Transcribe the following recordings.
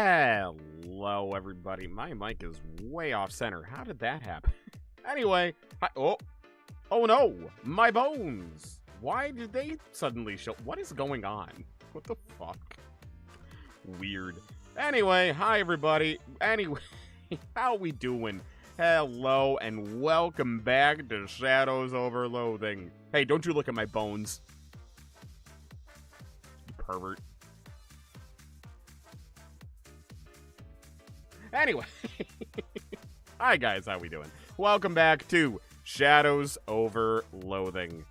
Hello, everybody. My mic is way off center. How did that happen? Anyway, oh no, my bones. Why did they suddenly show? What is going on? What the fuck? Weird. Anyway, hi, everybody. Anyway, how we doing? Hello, and welcome back to Shadows over Loathing. Hey, don't you look at my bones. You pervert. Anyway, hi guys, how we doing? Welcome back to Shadows over Loathing.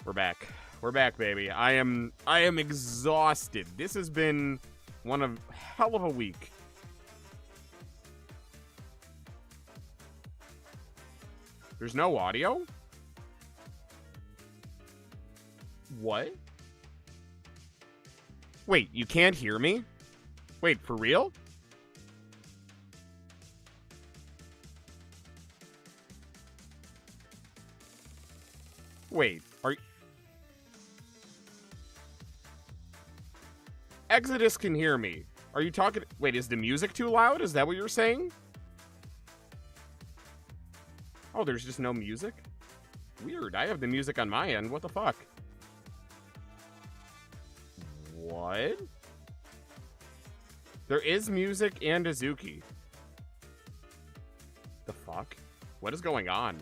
We're back. We're back, baby. I am exhausted. This has been one hell of a week. There's no audio? What? Wait, you can't hear me? Wait, for real? Wait, are you... Exodus can hear me. Are you talking... Wait, is the music too loud? Is that what you're saying? Oh, there's just no music? Weird, I have the music on my end. What the fuck? What? There is music and Azuki. The fuck? What is going on?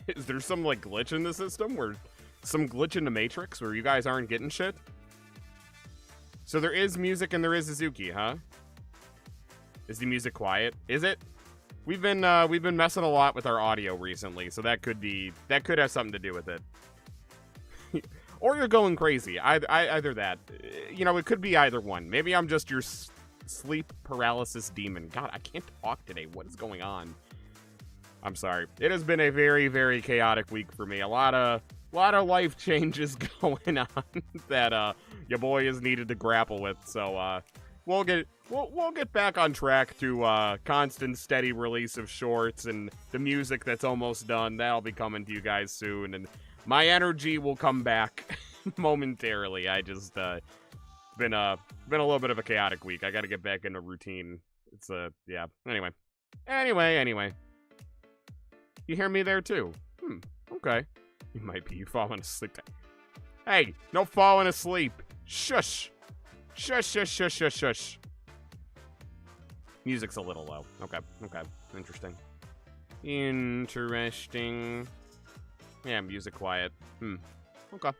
Is there some, like, glitch in the system? Where some glitch in the Matrix where you guys aren't getting shit? So there is music and there is Azuki, huh? Is the music quiet? Is it? We've been messing a lot with our audio recently, so that could have something to do with it. Or you're going crazy. Either that. You know, it could be either one. Maybe I'm just your sleep paralysis demon. God, I can't talk today. What is going on? I'm sorry. It has been a very, very chaotic week for me. A lot of life changes going on that your boy has needed to grapple with. So we'll get back on track to constant, steady release of shorts and the music that's almost done. That'll be coming to you guys soon, and my energy will come back momentarily. I just been a little bit of a chaotic week. I got to get back into routine. It's yeah. Anyway. You hear me there, too? Okay. You might be falling asleep. Hey, no falling asleep. Shush. Shush. Music's a little low. Okay. Interesting. Yeah, music quiet. Okay.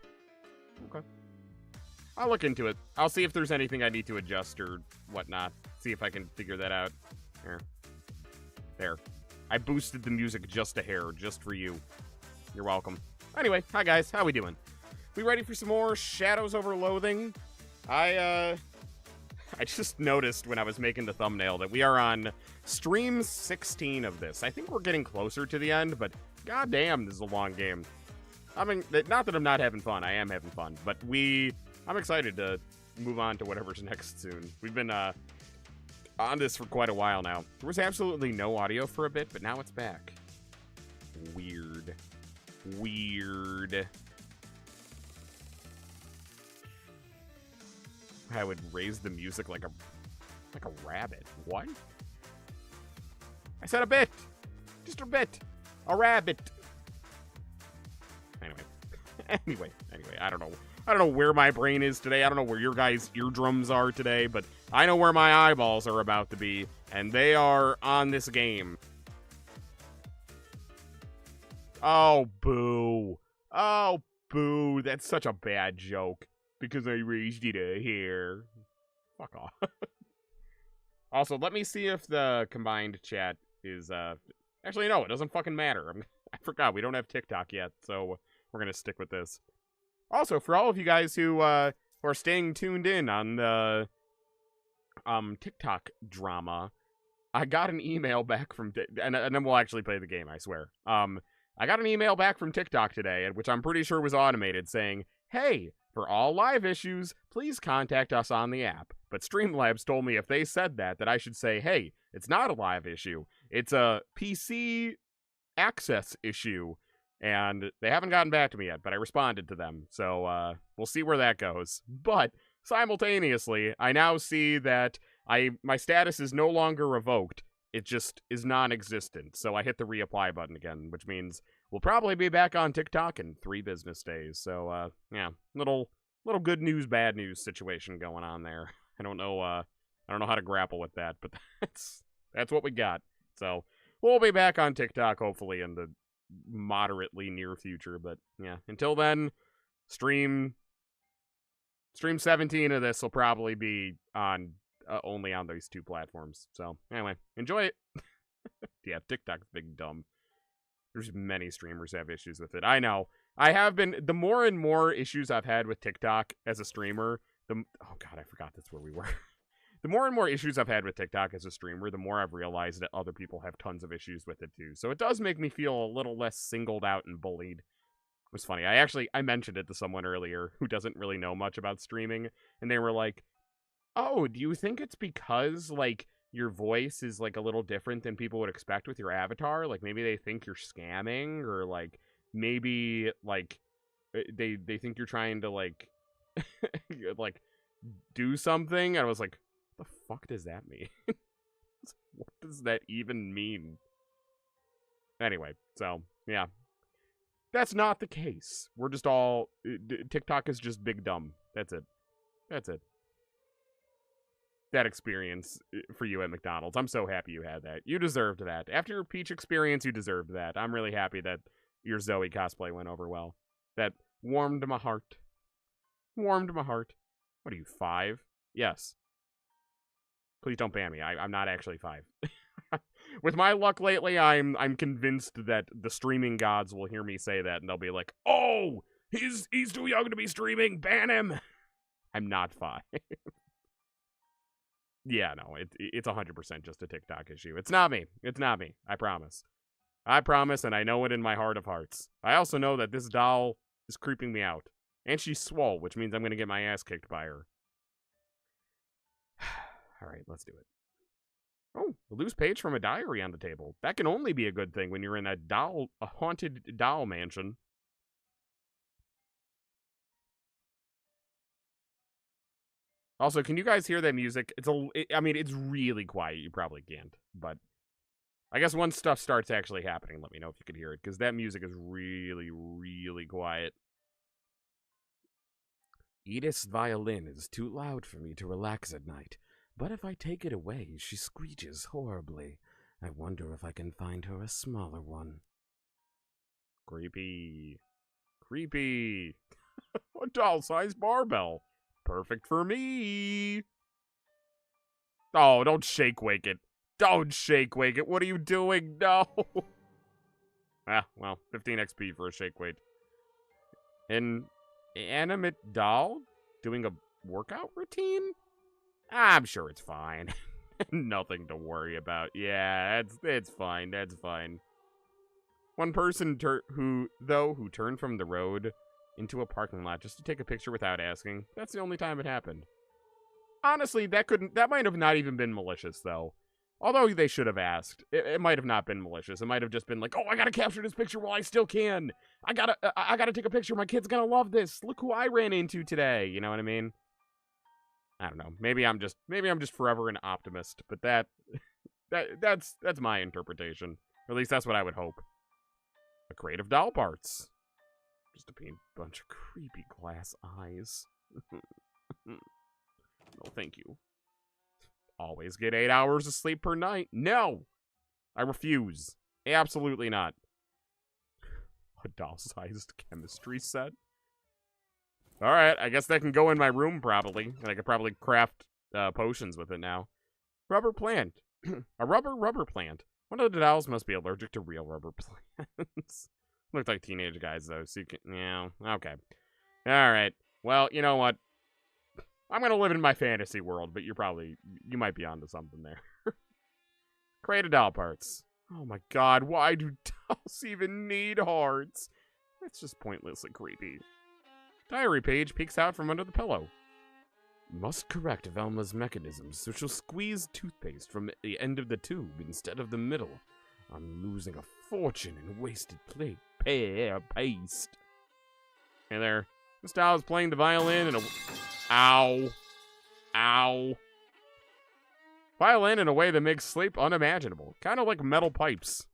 I'll look into it. I'll see if there's anything I need to adjust or whatnot. See if I can figure that out. There. I boosted the music just a hair, just for you. You're welcome. Anyway, hi guys, how we doing? We ready for some more Shadows over Loathing? I just noticed when I was making the thumbnail that we are on stream 16 of this. I think we're getting closer to the end, but goddamn, this is a long game. I mean, not that I'm not having fun, I am having fun, but I'm excited to move on to whatever's next soon. We've been, on this for quite a while now. There was absolutely no audio for a bit, but now it's back. Weird. I would raise the music like a rabbit. What? I said a bit. Just a bit. A rabbit. Anyway, I don't know where my brain is today. I don't know where your guys' eardrums are today, but I know where my eyeballs are about to be, and they are on this game. Oh, boo. Oh, boo. That's such a bad joke. Because I raised it a hair. Fuck off. Also, let me see if the combined chat is, Actually, no, it doesn't fucking matter. I forgot, we don't have TikTok yet, so we're gonna stick with this. Also, for all of you guys who are staying tuned in on the TikTok drama, I got an email back from and then we'll actually play the game, I swear. I got an email back from TikTok today, which I'm pretty sure was automated, saying, "Hey, for all live issues, please contact us on the app." But Streamlabs told me if they said that I should say, "Hey, it's not a live issue. It's a PC access issue." And they haven't gotten back to me yet, but I responded to them. So we'll see where that goes. But simultaneously, I now see that My status is no longer revoked. It just is non-existent. So I hit the reapply button again, which means we'll probably be back on TikTok in 3 business days. So yeah, little good news, bad news situation going on there. I don't know how to grapple with that, but that's what we got. So we'll be back on TikTok hopefully in the moderately near future. But yeah, until then, stream 17 of this will probably be on only on those 2 platforms. So anyway, enjoy it. Yeah, TikTok's big dumb. There's many streamers have issues with it. I know. I have been, the more and more issues I've had with TikTok as a streamer, oh god, I forgot that's where we were. The more and more issues I've had with TikTok as a streamer, the more I've realized that other people have tons of issues with it too. So it does make me feel a little less singled out and bullied. It was funny. I mentioned it to someone earlier who doesn't really know much about streaming, and they were like, "Oh, do you think it's because like your voice is like a little different than people would expect with your avatar? Like maybe they think you're scamming, or like maybe like they think you're trying to like like do something?" And I was like, "The fuck does that mean? What does that even mean?" Anyway, so yeah. That's not the case. We're just all... TikTok is just big dumb. That's it. That's it. That experience for you at McDonald's. I'm so happy you had that. You deserved that. After your Peach experience, you deserved that. I'm really happy that your Zoe cosplay went over well. That warmed my heart. Warmed my heart. What are you, 5? Yes. Please don't ban me. I'm not actually 5. With my luck lately, I'm convinced that the streaming gods will hear me say that, and they'll be like, "Oh, he's too young to be streaming. Ban him." I'm not 5. Yeah, no, it's 100% just a TikTok issue. It's not me. It's not me. I promise. I promise, and I know it in my heart of hearts. I also know that this doll is creeping me out, and she's swole, which means I'm gonna get my ass kicked by her. All right, let's do it. Oh, a loose page from a diary on the table. That can only be a good thing when you're in a haunted doll mansion. Also, can you guys hear that music? I mean, it's really quiet. You probably can't, but I guess once stuff starts actually happening, let me know if you can hear it, because that music is really, really quiet. Edith's violin is too loud for me to relax at night. But if I take it away, she screeches horribly. I wonder if I can find her a smaller one. Creepy. Creepy. A doll-sized barbell. Perfect for me. Oh, don't shake-wake it. Don't shake-wake it. What are you doing? No. Ah, well, 15 XP for a shake-wake. An animate doll doing a workout routine? I'm sure it's fine. Nothing to worry about. Yeah, it's fine. That's fine. One person who turned from the road into a parking lot just to take a picture without asking. That's the only time it happened. Honestly, that might have not even been malicious though. Although they should have asked. It might have not been malicious. It might have just been like, "Oh, I gotta capture this picture while I still can. I gotta take a picture. My kid's gonna love this. Look who I ran into today." You know what I mean? I don't know. Maybe I'm just forever an optimist, but that's my interpretation. Or at least that's what I would hope. A crate of doll parts. Just a bunch of creepy glass eyes. No, thank you. Always get 8 hours of sleep per night. No! I refuse. Absolutely not. A doll-sized chemistry set? Alright, I guess that can go in my room, probably. And I could probably craft potions with it now. Rubber plant. A rubber plant. One of the dolls must be allergic to real rubber plants. Looked like teenage guys, though, so you can... Yeah, okay. Alright. Well, you know what? I'm gonna live in my fantasy world, but you might be onto something there. Crate of doll parts. Oh my god, why do dolls even need hearts? That's just pointlessly creepy. Diary page peeks out from under the pillow. Must correct Velma's mechanisms so she'll squeeze toothpaste from the end of the tube instead of the middle. I'm losing a fortune in wasted paste. Hey there. This doll is playing the violin and Ow. Ow. Pile in a way that makes sleep unimaginable. Kind of like metal pipes.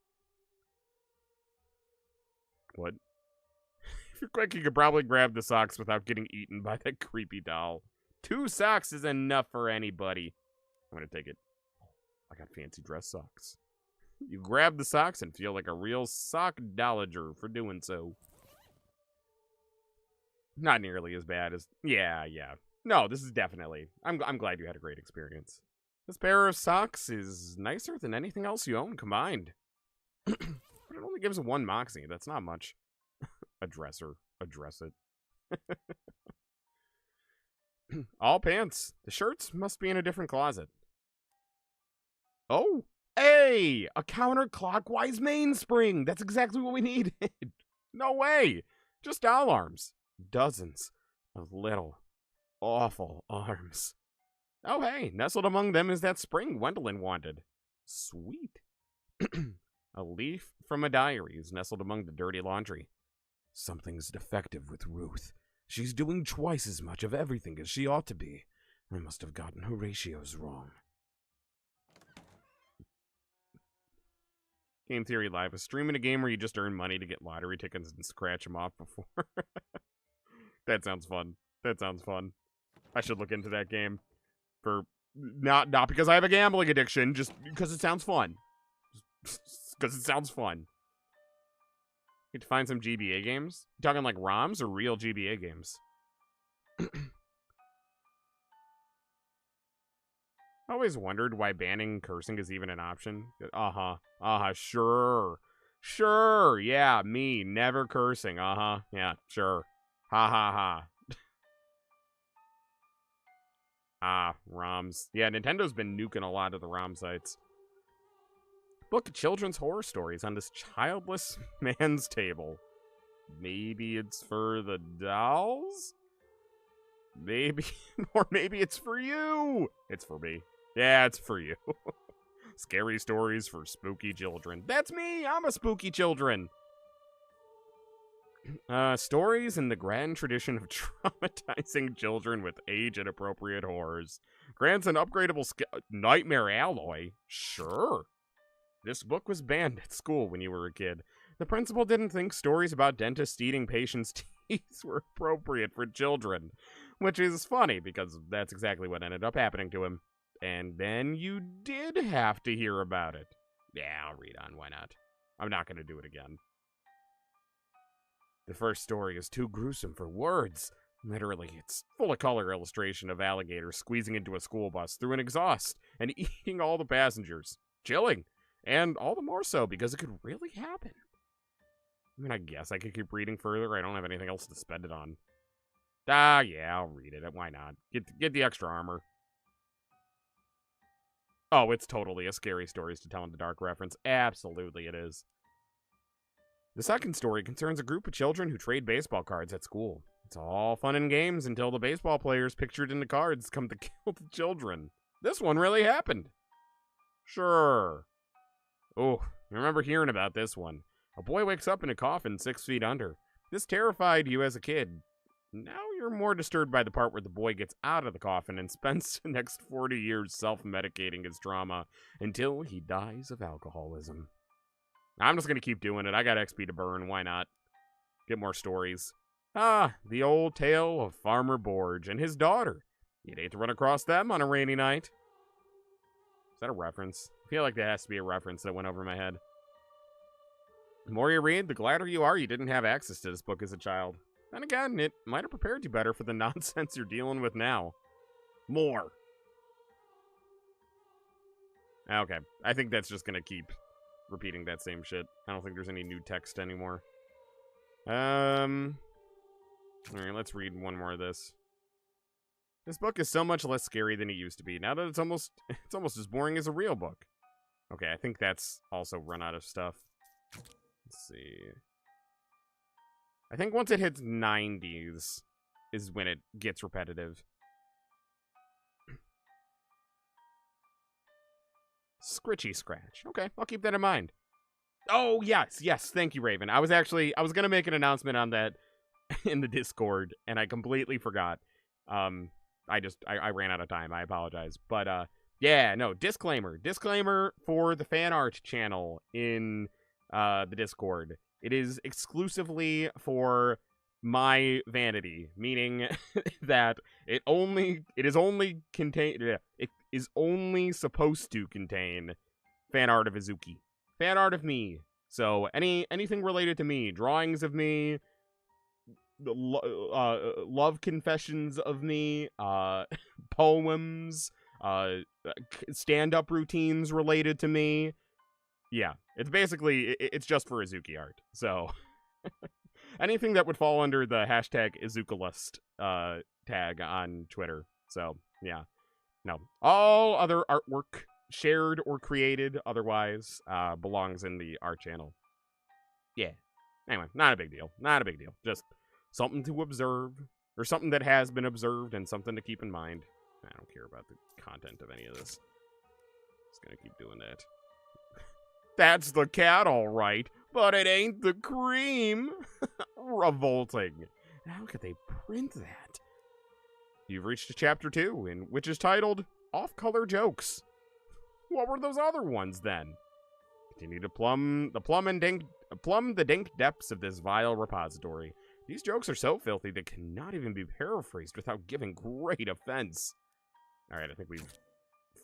What? If you're quick, you could probably grab the socks without getting eaten by that creepy doll. 2 socks is enough for anybody. I'm gonna take it. I got fancy dress socks. You grab the socks and feel like a real sock-dolager for doing so. Not nearly as bad as... Yeah. No, this is definitely... I'm glad you had a great experience. This pair of socks is nicer than anything else you own combined. But it only gives 1 moxie. That's not much. Address it. All pants. The shirts must be in a different closet. Oh! Hey! A counterclockwise mainspring! That's exactly what we needed! No way! Just doll arms. Dozens of little, awful arms. Oh hey, nestled among them is that spring Gwendolyn wanted. Sweet. A leaf from a diary is nestled among the dirty laundry. Something's defective with Ruth. She's doing twice as much of everything as she ought to be. I must have gotten her ratios wrong. Game Theory Live is streaming a game where you just earn money to get lottery tickets and scratch them off before. That sounds fun. I should look into that game. For not because I have a gambling addiction, just because it sounds fun. Because it sounds fun. Need to find some GBA games? You talking like ROMs or real GBA games? I always wondered why banning cursing is even an option. Sure, yeah, me, never cursing, yeah, sure. Ha. ROMs. Yeah, Nintendo's been nuking a lot of the ROM sites. Book of children's horror stories on this childless man's table. Maybe it's for the dolls? Maybe, or maybe it's for you. It's for me. Yeah, it's for you. Scary stories for spooky children. That's me! I'm a spooky children! Stories in the grand tradition of traumatizing children with age-inappropriate horrors. Grants an upgradable nightmare alloy? Sure. This book was banned at school when you were a kid. The principal didn't think stories about dentists eating patients' teeth were appropriate for children. Which is funny, because that's exactly what ended up happening to him. And then you did have to hear about it. Yeah, I'll read on, why not? I'm not going to do it again. The first story is too gruesome for words. Literally, it's full of color illustration of alligators squeezing into a school bus through an exhaust and eating all the passengers. Chilling. And all the more so because it could really happen. I mean, I guess I could keep reading further. I don't have anything else to spend it on. Yeah, I'll read it. Why not? Get the extra armor. Oh, it's totally a Scary Stories to Tell in the Dark reference. Absolutely it is. The second story concerns a group of children who trade baseball cards at school. It's all fun and games until the baseball players pictured in the cards come to kill the children. This one really happened. Sure. Oh, I remember hearing about this one. A boy wakes up in a coffin 6 feet under. This terrified you as a kid. Now you're more disturbed by the part where the boy gets out of the coffin and spends the next 40 years self-medicating his trauma until he dies of alcoholism. I'm just going to keep doing it. I got XP to burn. Why not? Get more stories. The old tale of Farmer Borge and his daughter. You'd hate to run across them on a rainy night. Is that a reference? I feel like that has to be a reference that went over my head. The more you read, the gladder you are you didn't have access to this book as a child. Then again, it might have prepared you better for the nonsense you're dealing with now. More. Okay, I think that's just gonna keep repeating that same shit. I don't think there's any new text anymore. Alright, let's read one more of this. This book is so much less scary than it used to be. Now that it's almost as boring as a real book. Okay, I think that's also run out of stuff. Let's see. I think once it hits 90s is when it gets repetitive. Scritchy Scratch. Okay, I'll keep that in mind. Oh, yes, thank you, Raven. I was gonna make an announcement on that in the Discord, and I completely forgot. I ran out of time. I apologize. But Yeah, no, disclaimer. Disclaimer for the fan art channel in the Discord. It is exclusively for my vanity, meaning that it is only supposed to contain fan art of Izuki. Fan art of me. So anything related to me, drawings of me, love confessions of me, poems, stand-up routines related to me. Yeah, it's basically, it's just for Izuki art. So anything that would fall under the hashtag Izukalist tag on Twitter. So yeah, no, all other artwork shared or created otherwise belongs in the art channel. Yeah. Anyway, not a big deal. Not a big deal. Just something to observe, or something that has been observed, and something to keep in mind. I don't care about the content of any of this. Just gonna keep doing that. That's the cat, all right, but it ain't the cream. Revolting. How could they print that? You've reached chapter 2, which is titled Off-Color Jokes. What were those other ones, then? Continue to plumb the dank depths of this vile repository. These jokes are so filthy they cannot even be paraphrased without giving great offense. Alright, I think we've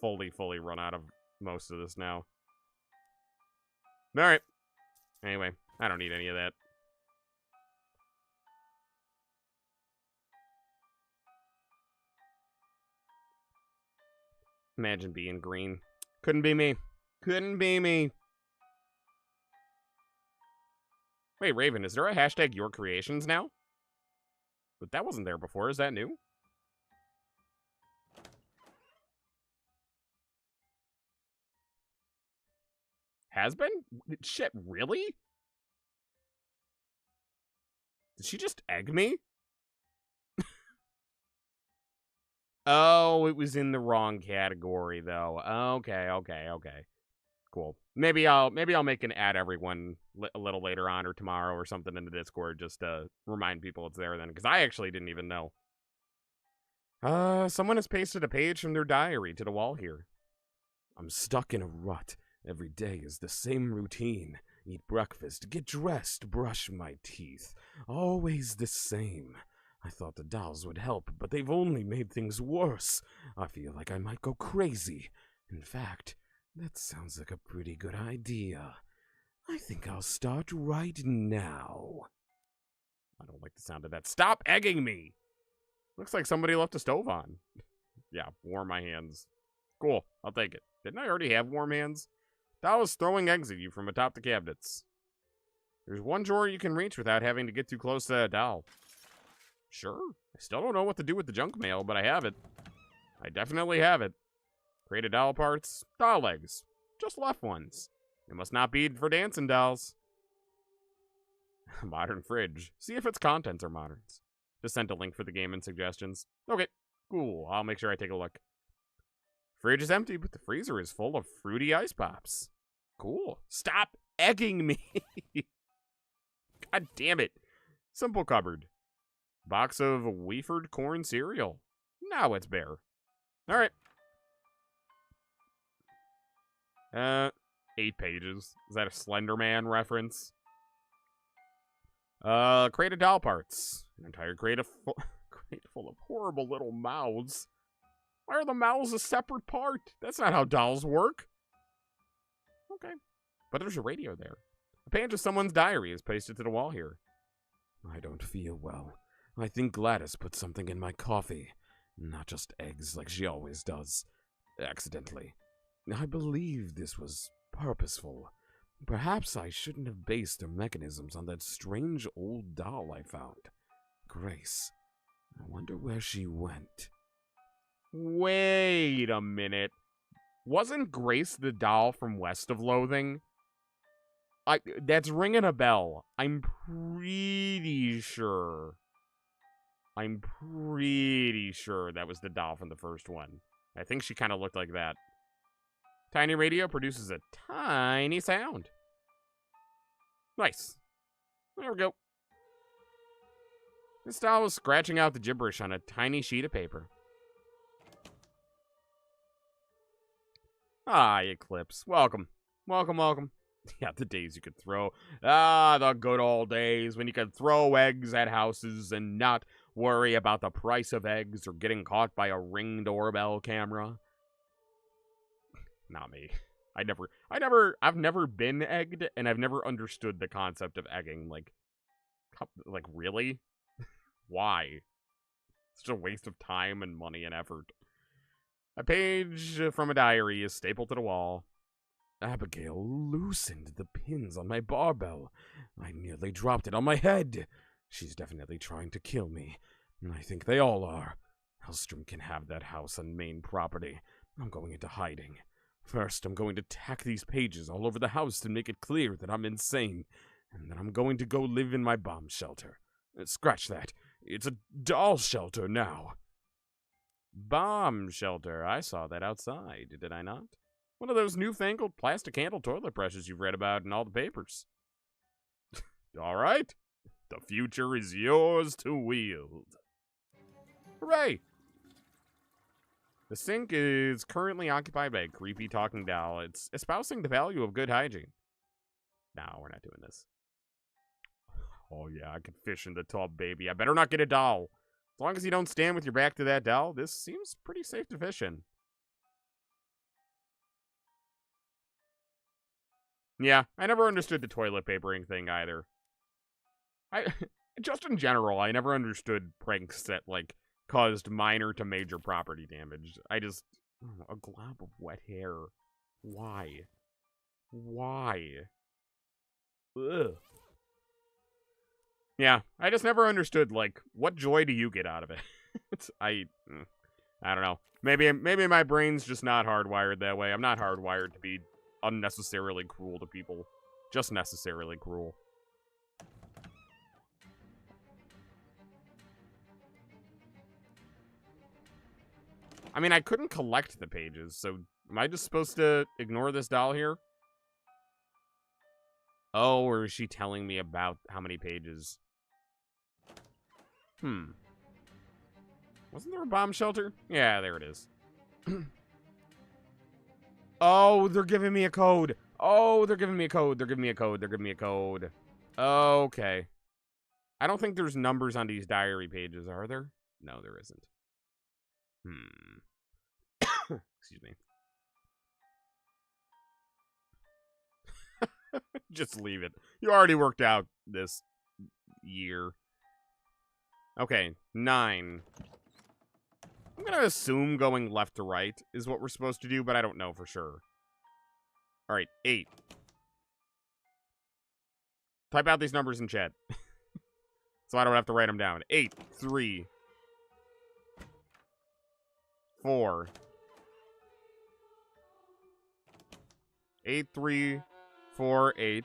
fully run out of most of this now. Alright. Anyway, I don't need any of that. Imagine being green. Couldn't be me. Couldn't be me. Wait, Raven, is there a hashtag your creations now? But that wasn't there before. Is that new? Has been? Shit, really? Did she just egg me? Oh, it was in the wrong category, though. Okay. Cool. Maybe I'll make an add everyone a little later on or tomorrow or something in the Discord just to remind people it's there then, because I actually didn't even know. Someone has pasted a page from their diary to the wall here. I'm stuck in a rut. Every day is the same routine. Eat breakfast, get dressed, brush my teeth. Always the same. I thought the dolls would help, but they've only made things worse. I feel like I might go crazy. In fact, that sounds like a pretty good idea. I think I'll start right now. I don't like the sound of that. Stop egging me! Looks like somebody left a stove on. Yeah, warm my hands. Cool, I'll take it. Didn't I already have warm hands? Doll is throwing eggs at you from atop the cabinets. There's one drawer you can reach without having to get too close to that doll. Sure. I still don't know what to do with the junk mail, but I have it. I definitely have it. Created doll parts, doll eggs. Just left ones. It must not be for dancing dolls. Modern fridge. See if its contents are moderns. Just sent a link for the game and suggestions. Okay, cool. I'll make sure I take a look. Fridge is empty, but the freezer is full of fruity ice pops. Cool. Stop egging me. God damn it. Simple cupboard. Box of wafered corn cereal. Now it's bare. Alright. 8 pages. Is that a Slender Man reference? Crate of doll parts. An entire crate full of horrible little mouths. Why are the mouths a separate part? That's not how dolls work. Okay. But there's a radio there. A page of someone's diary is pasted to the wall here. I don't feel well. I think Gladys put something in my coffee. Not just eggs like she always does. Accidentally. I believe this was purposeful. Perhaps I shouldn't have based her mechanisms on that strange old doll I found. Grace. I wonder where she went. Wait a minute. Wasn't Grace the doll from West of Loathing? That's ringing a bell. I'm pretty sure that was the doll from the first one. I think she kind of looked like that. Tiny radio produces a tiny sound. Nice. There we go. This doll was scratching out the gibberish on a tiny sheet of paper. Ah, Eclipse. Welcome. Welcome, welcome. Yeah, the days you could throw. Ah, the good old days when you could throw eggs at houses and not worry about the price of eggs or getting caught by a Ring doorbell camera. Not me. I've never been egged, and I've never understood the concept of egging. Like really? Why? It's just a waste of time and money and effort. A page from a diary is stapled to the wall. Abigail loosened the pins on my barbell. I nearly dropped it on my head. She's definitely trying to kill me. I think they all are. Hellstrom can have that house on main property. I'm going into hiding. First, I'm going to tack these pages all over the house to make it clear that I'm insane. And then I'm going to go live in my bomb shelter. Scratch that. It's a doll shelter now. Bomb shelter. I saw that outside, did I not? One of those newfangled plastic handle toilet brushes you've read about in all the papers. All right. The future is yours to wield. Hooray! The sink is currently occupied by a creepy talking doll. It's espousing the value of good hygiene. No, we're not doing this. Oh yeah, I can fish in the tub, baby. I better not get a doll. As long as you don't stand with your back to that doll, this seems pretty safe to fish in. Yeah, I never understood the toilet papering thing either. Just in general, I never understood pranks that, like, caused minor to major property damage. A glob of wet hair. Why? Why? Ugh. Yeah, I just never understood, like, what joy do you get out of it? I don't know. Maybe my brain's just not hardwired that way. I'm not hardwired to be unnecessarily cruel to people. Just necessarily cruel. I mean, I couldn't collect the pages, so am I just supposed to ignore this doll here? Oh, or is she telling me about how many pages? Wasn't there a bomb shelter? Yeah, there it is. Oh, they're giving me a code. Oh, they're giving me a code. They're giving me a code. They're giving me a code. Okay. I don't think there's numbers on these diary pages, are there? No, there isn't. Excuse me. Just leave it. You already worked out this year. Okay, 9. I'm gonna assume going left to right is what we're supposed to do, but I don't know for sure. Alright, 8. Type out these numbers in chat. So I don't have to write them down. 8, 3, 4. 8, 3, 4, 8.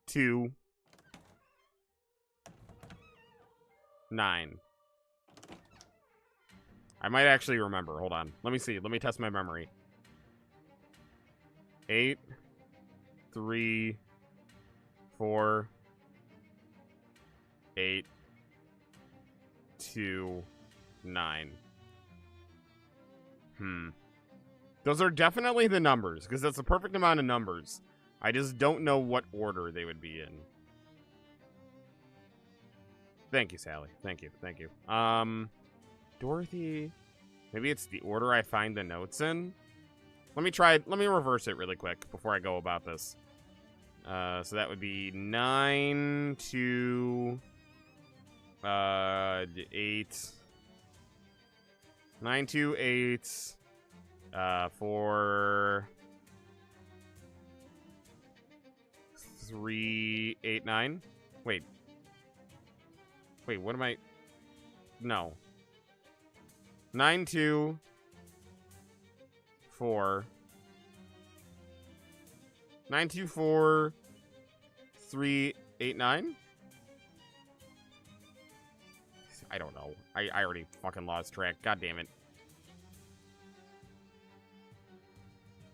2. 9. I might actually remember. Hold on. Let me see. Let me test my memory. 8, 3, 4, 8, 2, 9. Those are definitely the numbers, because that's the perfect amount of numbers. I just don't know what order they would be in. Thank you, Sally. Thank you. Thank you. Dorothy. Maybe it's the order I find the notes in. Let me reverse it really quick before I go about this. So that would be 9 to 8. 9 to 8. 4 3 8 9. Wait, what am I? No. 9 2 4 9 2 4 3 8 9. I don't know. I already fucking lost track. God damn it.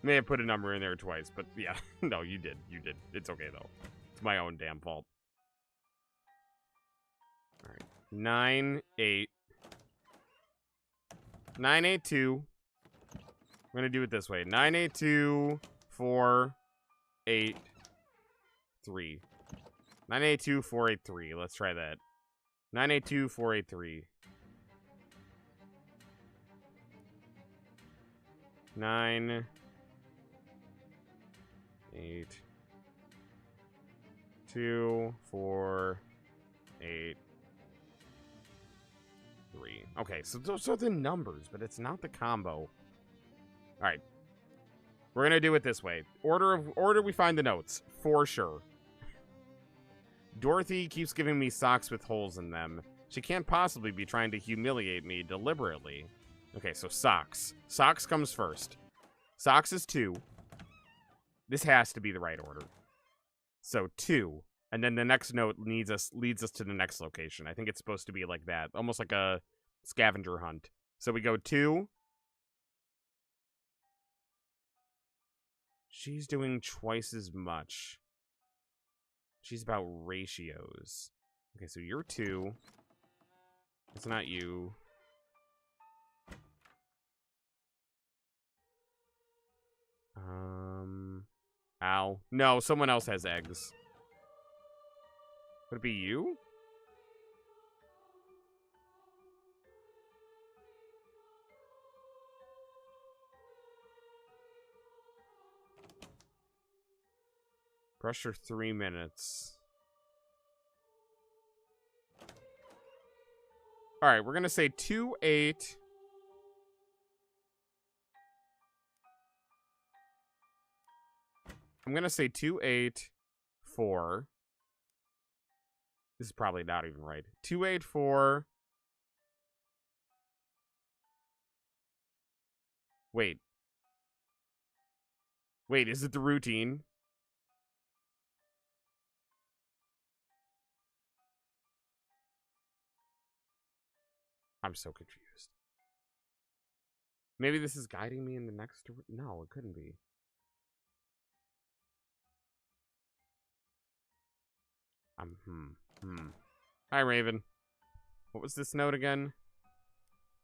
May have put a number in there twice, but yeah. No, you did. You did. It's okay, though. It's my own damn fault. Alright. 9 8. 9 8 2. We're gonna do it this way. 982 4 8 3. 982 483. Let's try that. 982 483. 9 8 2 4 8 3. Okay, so those are the numbers, but it's not the combo. All right, we're gonna do it this way. Order we find the notes for sure. Dorothy keeps giving me socks with holes in them. She can't possibly be trying to humiliate me deliberately. Okay, so socks. Socks comes first. Socks is 2. This has to be the right order. So 2, and then the next note leads us to the next location. I think it's supposed to be like that, almost like a scavenger hunt. So we go 2. She's doing twice as much. She's about ratios. Okay, so you're 2. It's not you. Ow. No, someone else has eggs. Would it be you? Brush for 3 minutes. All right, we're gonna say 2 8. I'm gonna say 2 8 4. This is probably not even right. 2 8 4. Wait. Wait, is it the routine? I'm so confused. Maybe this is guiding me in the next... No, it couldn't be. Hi, Raven. What was this note again?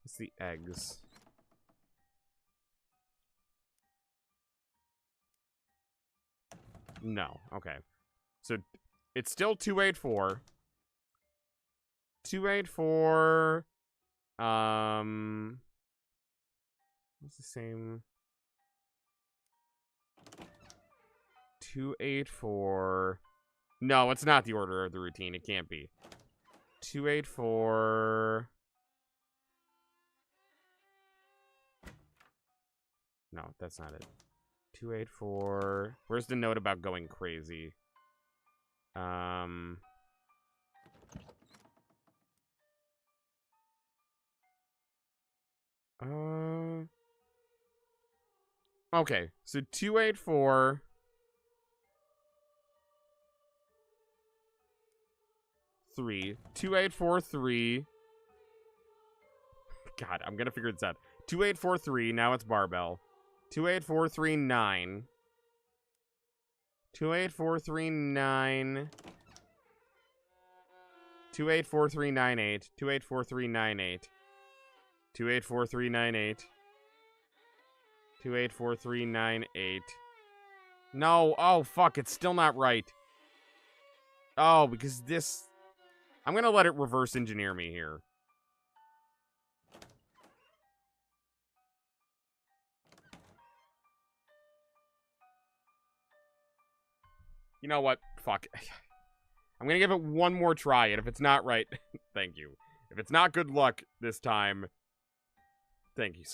It's the eggs. No. Okay. So it's still 284. 284. What's the same? 284. No, it's not the order of the routine. It can't be. 284. No, that's not it. 284. Where's the note about going crazy? Okay, so 284. 3. 2843. God, I'm gonna figure this out. 2843. Now it's barbell. 28439. 28439. 284398. 284398. 284398. 284398. No, oh fuck, it's still not right. Oh, because this... I'm gonna let it reverse engineer me here. You know what? Fuck. I'm gonna give it one more try, and if it's not right, thank you. If it's not good luck this time, thank you.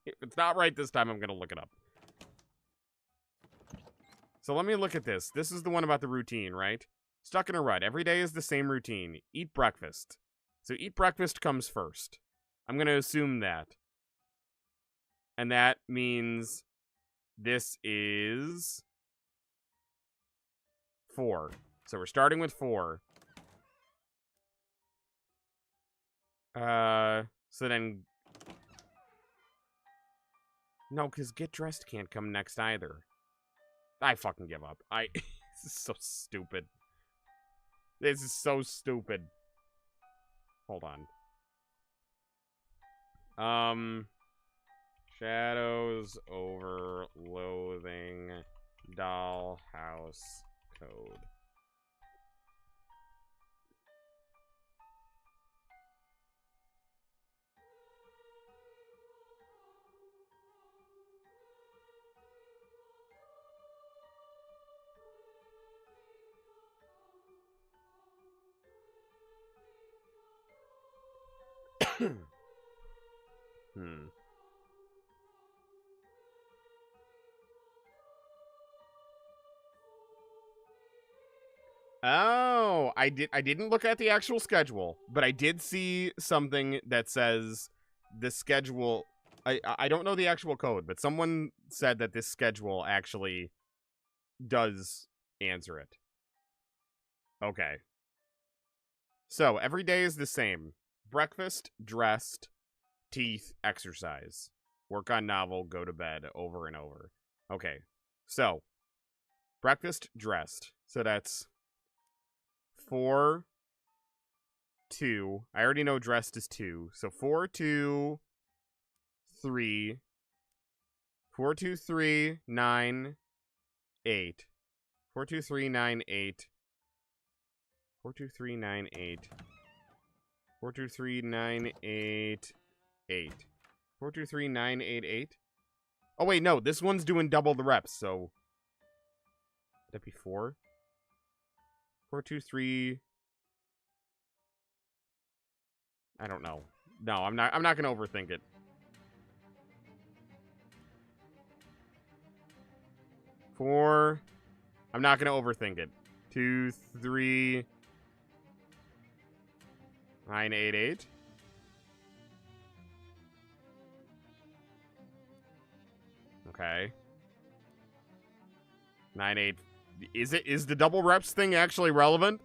If it's not right this time, I'm gonna look it up. So let me look at this. This is the one about the routine, right? Stuck in a rut. Every day is the same routine. Eat breakfast. So eat breakfast comes first. I'm gonna assume that. And that means this is 4. So we're starting with 4. So then... No, because get dressed can't come next either. I fucking give up. This is so stupid. This is so stupid. Hold on. Shadows over Loathing Dollhouse Code. Oh, I didn't look at the actual schedule, but I did see something that says the schedule. I don't know the actual code, but someone said that this schedule actually does answer it. Okay. So, every day is the same. Breakfast, dressed, teeth, exercise. Work on novel, go to bed, over and over. Okay. So, breakfast, dressed. So that's 4, 2. I already know dressed is 2. So 4, 2, 3. 4, 2, 3, 9, 8. 4, 2, 3, 9, 8. 4, 2, 3, 9, 8. 4, 2, 3, 9, 8, 8. 4, 2, 3, 9, 8, 8. Oh, wait, no. This one's doing double the reps, so... Would that be 4? 4, 2, 3... I don't know. No, I'm not gonna overthink it. Four. I'm not gonna overthink it. 2, 3... 9, 8, 8. Okay. 9, 8. Is the double reps thing actually relevant?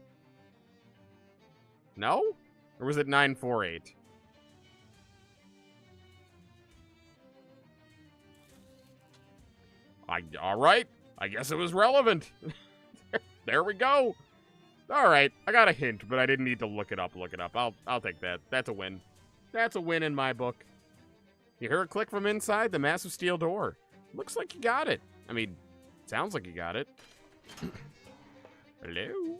No? Or was it 9, 4, 8? Alright. I guess it was relevant. There we go. Alright. I got a hint, but I didn't need to look it up. I'll take that. That's a win. That's a win in my book. You hear a click from inside the massive steel door. Looks like you got it. I mean, sounds like you got it. Hello?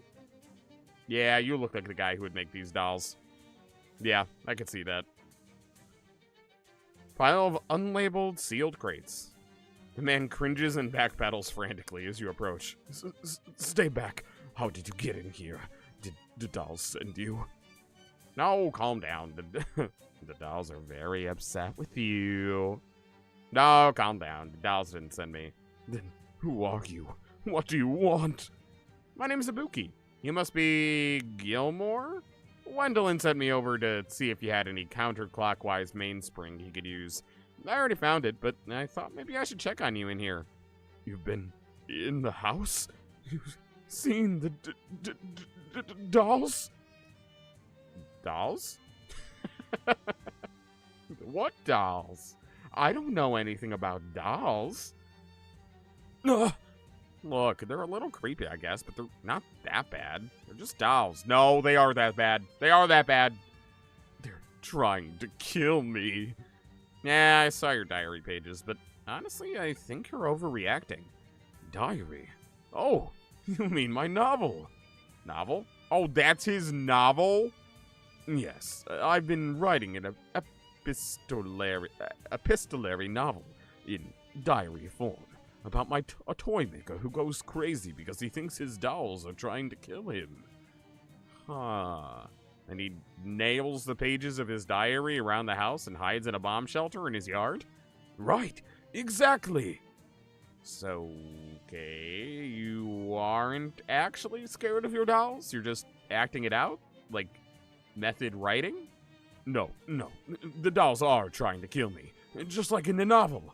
Yeah, you look like the guy who would make these dolls. Yeah, I could see that. Pile of unlabeled sealed crates. The man cringes and backpedals frantically as you approach. Stay back. How did you get in here? Did the dolls send you? No, calm down. The dolls are very upset with you. No, calm down. The dolls didn't send me. Then who are you? What do you want? My name's Ibuki. You must be Gilmore? Wendelin sent me over to see if you had any counterclockwise mainspring he could use. I already found it, but I thought maybe I should check on you in here. You've been in the house? You've seen the dolls? Dolls? What dolls? I don't know anything about dolls. Look, they're a little creepy, I guess, but they're not that bad. They're just dolls. No, they are that bad. They are that bad. They're trying to kill me. Yeah, I saw your diary pages, but honestly, I think you're overreacting. Diary? Oh, you mean my novel. Novel? Oh, that's his novel? Yes, I've been writing an epistolary novel in diary form about a toy maker who goes crazy because he thinks his dolls are trying to kill him. Huh. And he nails the pages of his diary around the house and hides in a bomb shelter in his yard? Right, exactly. So, okay, you aren't actually scared of your dolls? You're just acting it out? Like, method writing? No, the dolls are trying to kill me, just like in the novel.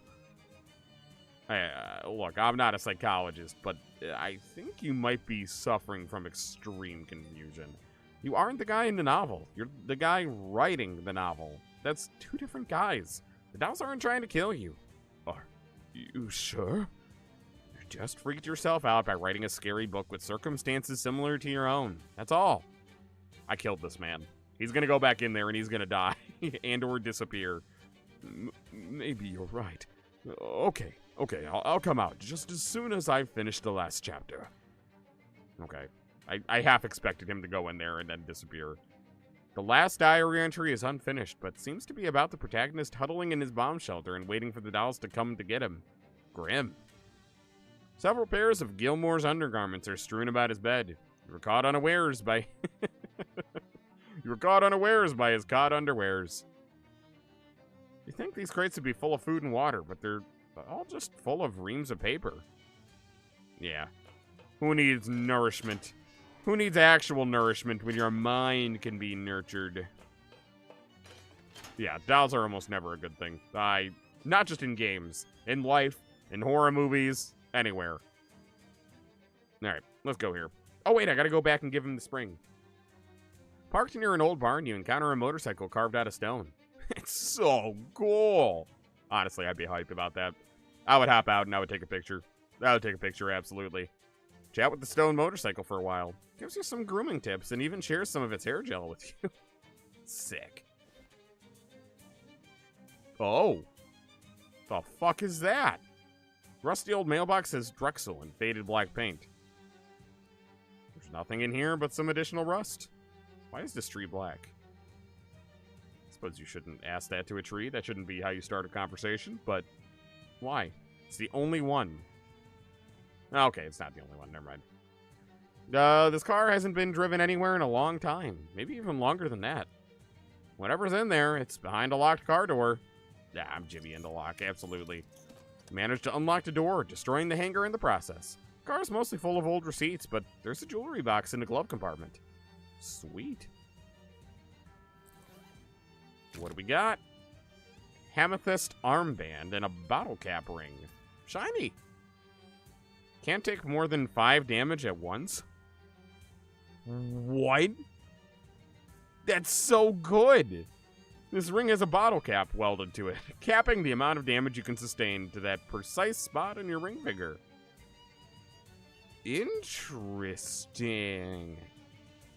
Look, I'm not a psychologist, but I think you might be suffering from extreme confusion. You aren't the guy in the novel. You're the guy writing the novel. That's two different guys. The dolls aren't trying to kill you. Are you sure? You just freaked yourself out by writing a scary book with circumstances similar to your own. That's all. I killed this man. He's gonna go back in there and he's gonna die and or disappear. Maybe you're right. Okay, I'll come out just as soon as I've finished the last chapter. Okay. I half expected him to go in there and then disappear. The last diary entry is unfinished, but seems to be about the protagonist huddling in his bomb shelter and waiting for the dolls to come to get him. Grim. Several pairs of Gilmore's undergarments are strewn about his bed. You were caught unawares by... You were caught unawares by his caught underwears. You think these crates would be full of food and water, but they're all just full of reams of paper. Yeah. Who needs nourishment? Who needs actual nourishment when your mind can be nurtured? Yeah, dolls are almost never a good thing. Not just in games. In life, in horror movies, anywhere. Alright, let's go here. Oh wait, I gotta go back and give him the spring. Parked near an old barn, you encounter a motorcycle carved out of stone. It's so cool! Honestly, I'd be hyped about that. I would hop out and I would take a picture. I would take a picture, absolutely. Chat with the stone motorcycle for a while. Gives you some grooming tips and even shares some of its hair gel with you. Sick. Oh. The fuck is that? Rusty old mailbox says Drexel in faded black paint. There's nothing in here but some additional rust. Why is this tree black? I suppose you shouldn't ask that to a tree. That shouldn't be how you start a conversation, but why? It's the only one. Okay, it's not the only one. Never mind. This car hasn't been driven anywhere in a long time. Maybe even longer than that. Whatever's in there, it's behind a locked car door. Yeah, I'm Jimmy in the lock, absolutely. Managed to unlock the door, destroying the hanger in the process. Car's mostly full of old receipts, but there's a jewelry box in the glove compartment. Sweet. What do we got? Amethyst armband and a bottle cap ring. Shiny. Can't take more than 5 damage at once. What? That's so good. This ring has a bottle cap welded to it, capping the amount of damage you can sustain to that precise spot on your ring finger. Interesting.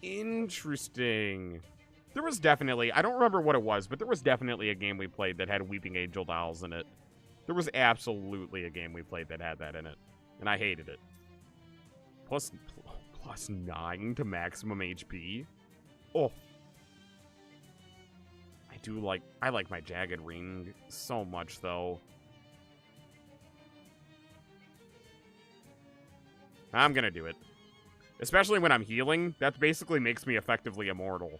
Interesting. There was definitely, I don't remember what it was, but there was definitely a game we played that had Weeping Angel dolls in it. There was absolutely a game we played that had that in it. And I hated it. Plus 9 to maximum HP. Oh. I like my jagged ring so much, though. I'm gonna do it. Especially when I'm healing. That basically makes me effectively immortal.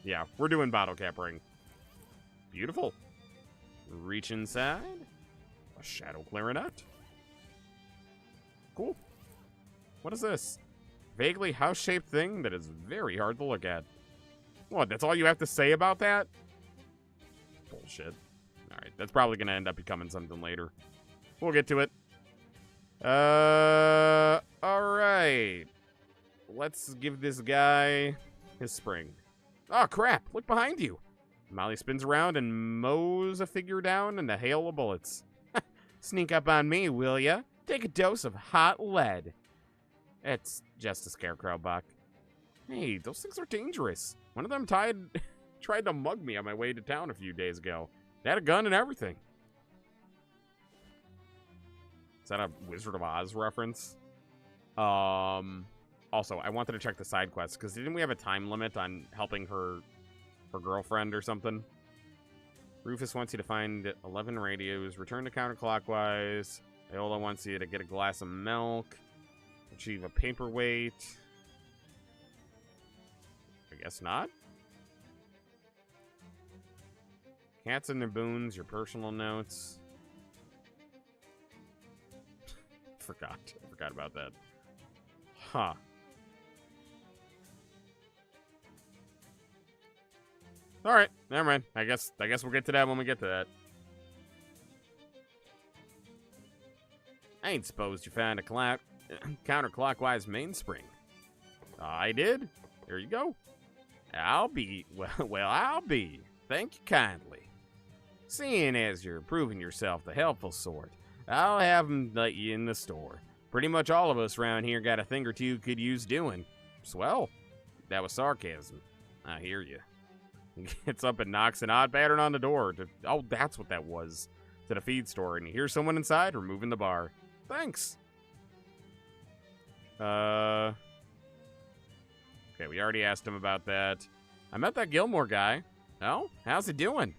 Yeah, we're doing bottle cap ring. Beautiful. Reach inside. A shadow clarinet. Cool. What is this? Vaguely house-shaped thing that is very hard to look at. What, that's all you have to say about that? Bullshit. Alright, that's probably going to end up becoming something later. We'll get to it. Alright. Let's give this guy his spring. Oh, crap. Look behind you. Molly spins around and mows a figure down in a hail of bullets. Sneak up on me, will ya? Take a dose of hot lead. It's just a scarecrow, Buck. Hey, those things are dangerous. One of them tried to mug me on my way to town a few days ago. They had a gun and everything. Is that a Wizard of Oz reference? Also, I wanted to check the side quests, because didn't we have a time limit on helping her girlfriend or something? Rufus wants you to find 11 radios, return to counterclockwise. Iola wants you to get a glass of milk, achieve a paperweight. I guess not. Cats and their boons, your personal notes. I forgot about that. Huh. Alright, never mind. I guess we'll get to that when we get to that. I ain't supposed you found a counterclockwise mainspring. I did. Here you go. I'll be. Thank you kindly. Seeing as you're proving yourself the helpful sort, I'll have 'em let you in the store. Pretty much all of us around here got a thing or two could use doing. Swell. That was sarcasm. I hear you. He gets up and knocks an odd pattern on the door. Oh, that's what that was. To the feed store, and he hears someone inside removing the bar. Thanks. Okay, we already asked him about that. I met that Gilmore guy. Oh, how's it doing?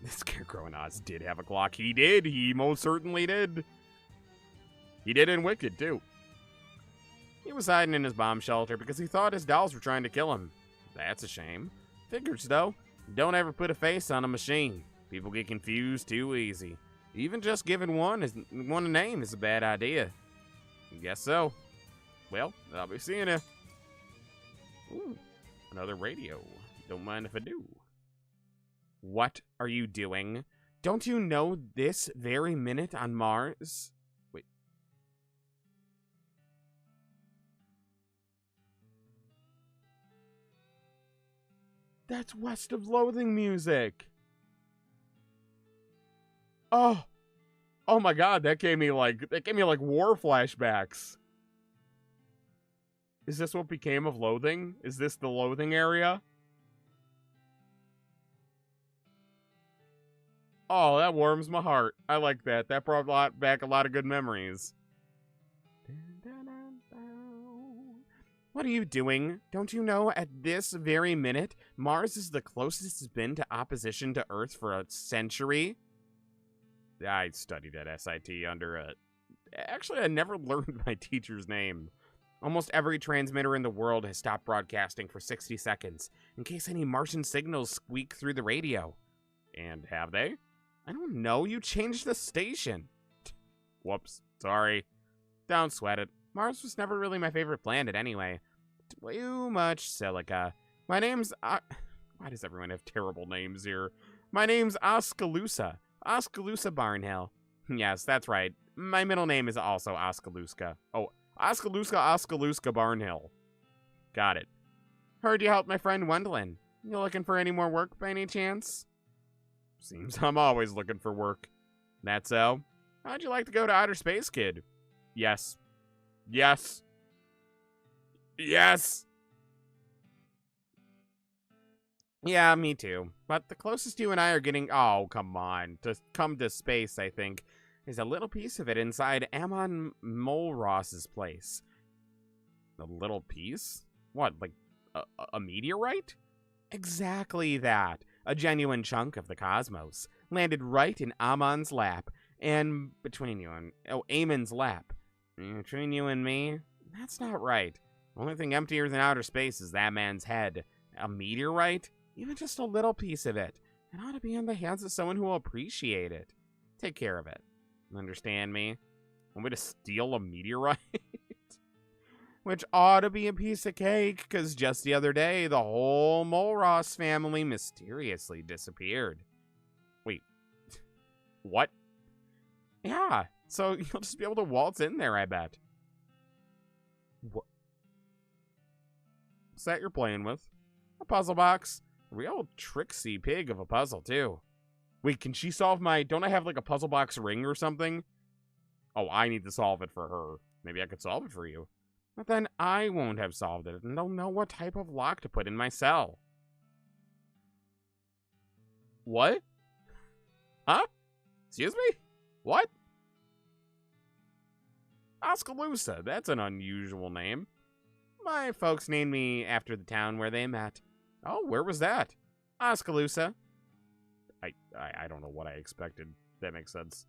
This Scarecrow in Oz did have a Glock. He did. He most certainly did. He did in Wicked, too. He was hiding in his bomb shelter because he thought his dolls were trying to kill him. That's a shame. Figures, though. Don't ever put a face on a machine. People get confused too easy. Even just giving one a name is a bad idea. Guess so. Well, I'll be seeing you. Ooh, another radio. Don't mind if I do. What are you doing? Don't you know this very minute on Mars? Wait. That's West of Loathing music. Oh. Oh my god, that gave me like war flashbacks. Is this what became of Loathing? Is this the Loathing area? Oh, that warms my heart. I like that. That brought back a lot of good memories. What are you doing? Don't you know at this very minute, Mars is the closest it's been to opposition to Earth for a century? I studied at SIT under a... Actually, I never learned my teacher's name. Almost every transmitter in the world has stopped broadcasting for 60 seconds, in case any Martian signals squeak through the radio. And have they? I don't know, you changed the station. Whoops, sorry. Don't sweat it. Mars was never really my favorite planet anyway. Too much silica. My name's... Why does everyone have terrible names here? My name's Oskaloosa. Oskaloosa Barnhill. Yes, that's right. My middle name is also Oskaloosa. Oh, Oskaloosa Barnhill. Got it. Heard you helped my friend Wendolyn. You looking for any more work by any chance? Seems I'm always looking for work. That so? How'd you like to go to outer space, kid? Yes. Yes. Yes! Yeah, me too. But the closest you and I are getting... Oh, come on. To come to space, I think, is a little piece of it inside Amon Molross's place. A little piece? What, like a meteorite? Exactly that. A genuine chunk of the cosmos. Landed right in Amon's lap. And between you and... Oh, Amon's lap. Between you and me? That's not right. Only thing emptier than outer space is that man's head. A meteorite? Even just a little piece of it. It ought to be in the hands of someone who will appreciate it. Take care of it. Understand me? Want me to steal a meteorite? Which ought to be a piece of cake, because just the other day, the whole Molross family mysteriously disappeared. Wait. What? Yeah, so you'll just be able to waltz in there, I bet. What? What's that you're playing with? A puzzle box. A real tricksy pig of a puzzle, too. Wait, can she solve my... Don't I have, like, a puzzle box ring or something? Oh, I need to solve it for her. Maybe I could solve it for you. But then I won't have solved it, and don't know what type of lock to put in my cell. What? Huh? Excuse me? What? Oskaloosa, that's an unusual name. My folks named me after the town where they met. Oh, where was that? Oskaloosa. I don't know what I expected. That makes sense.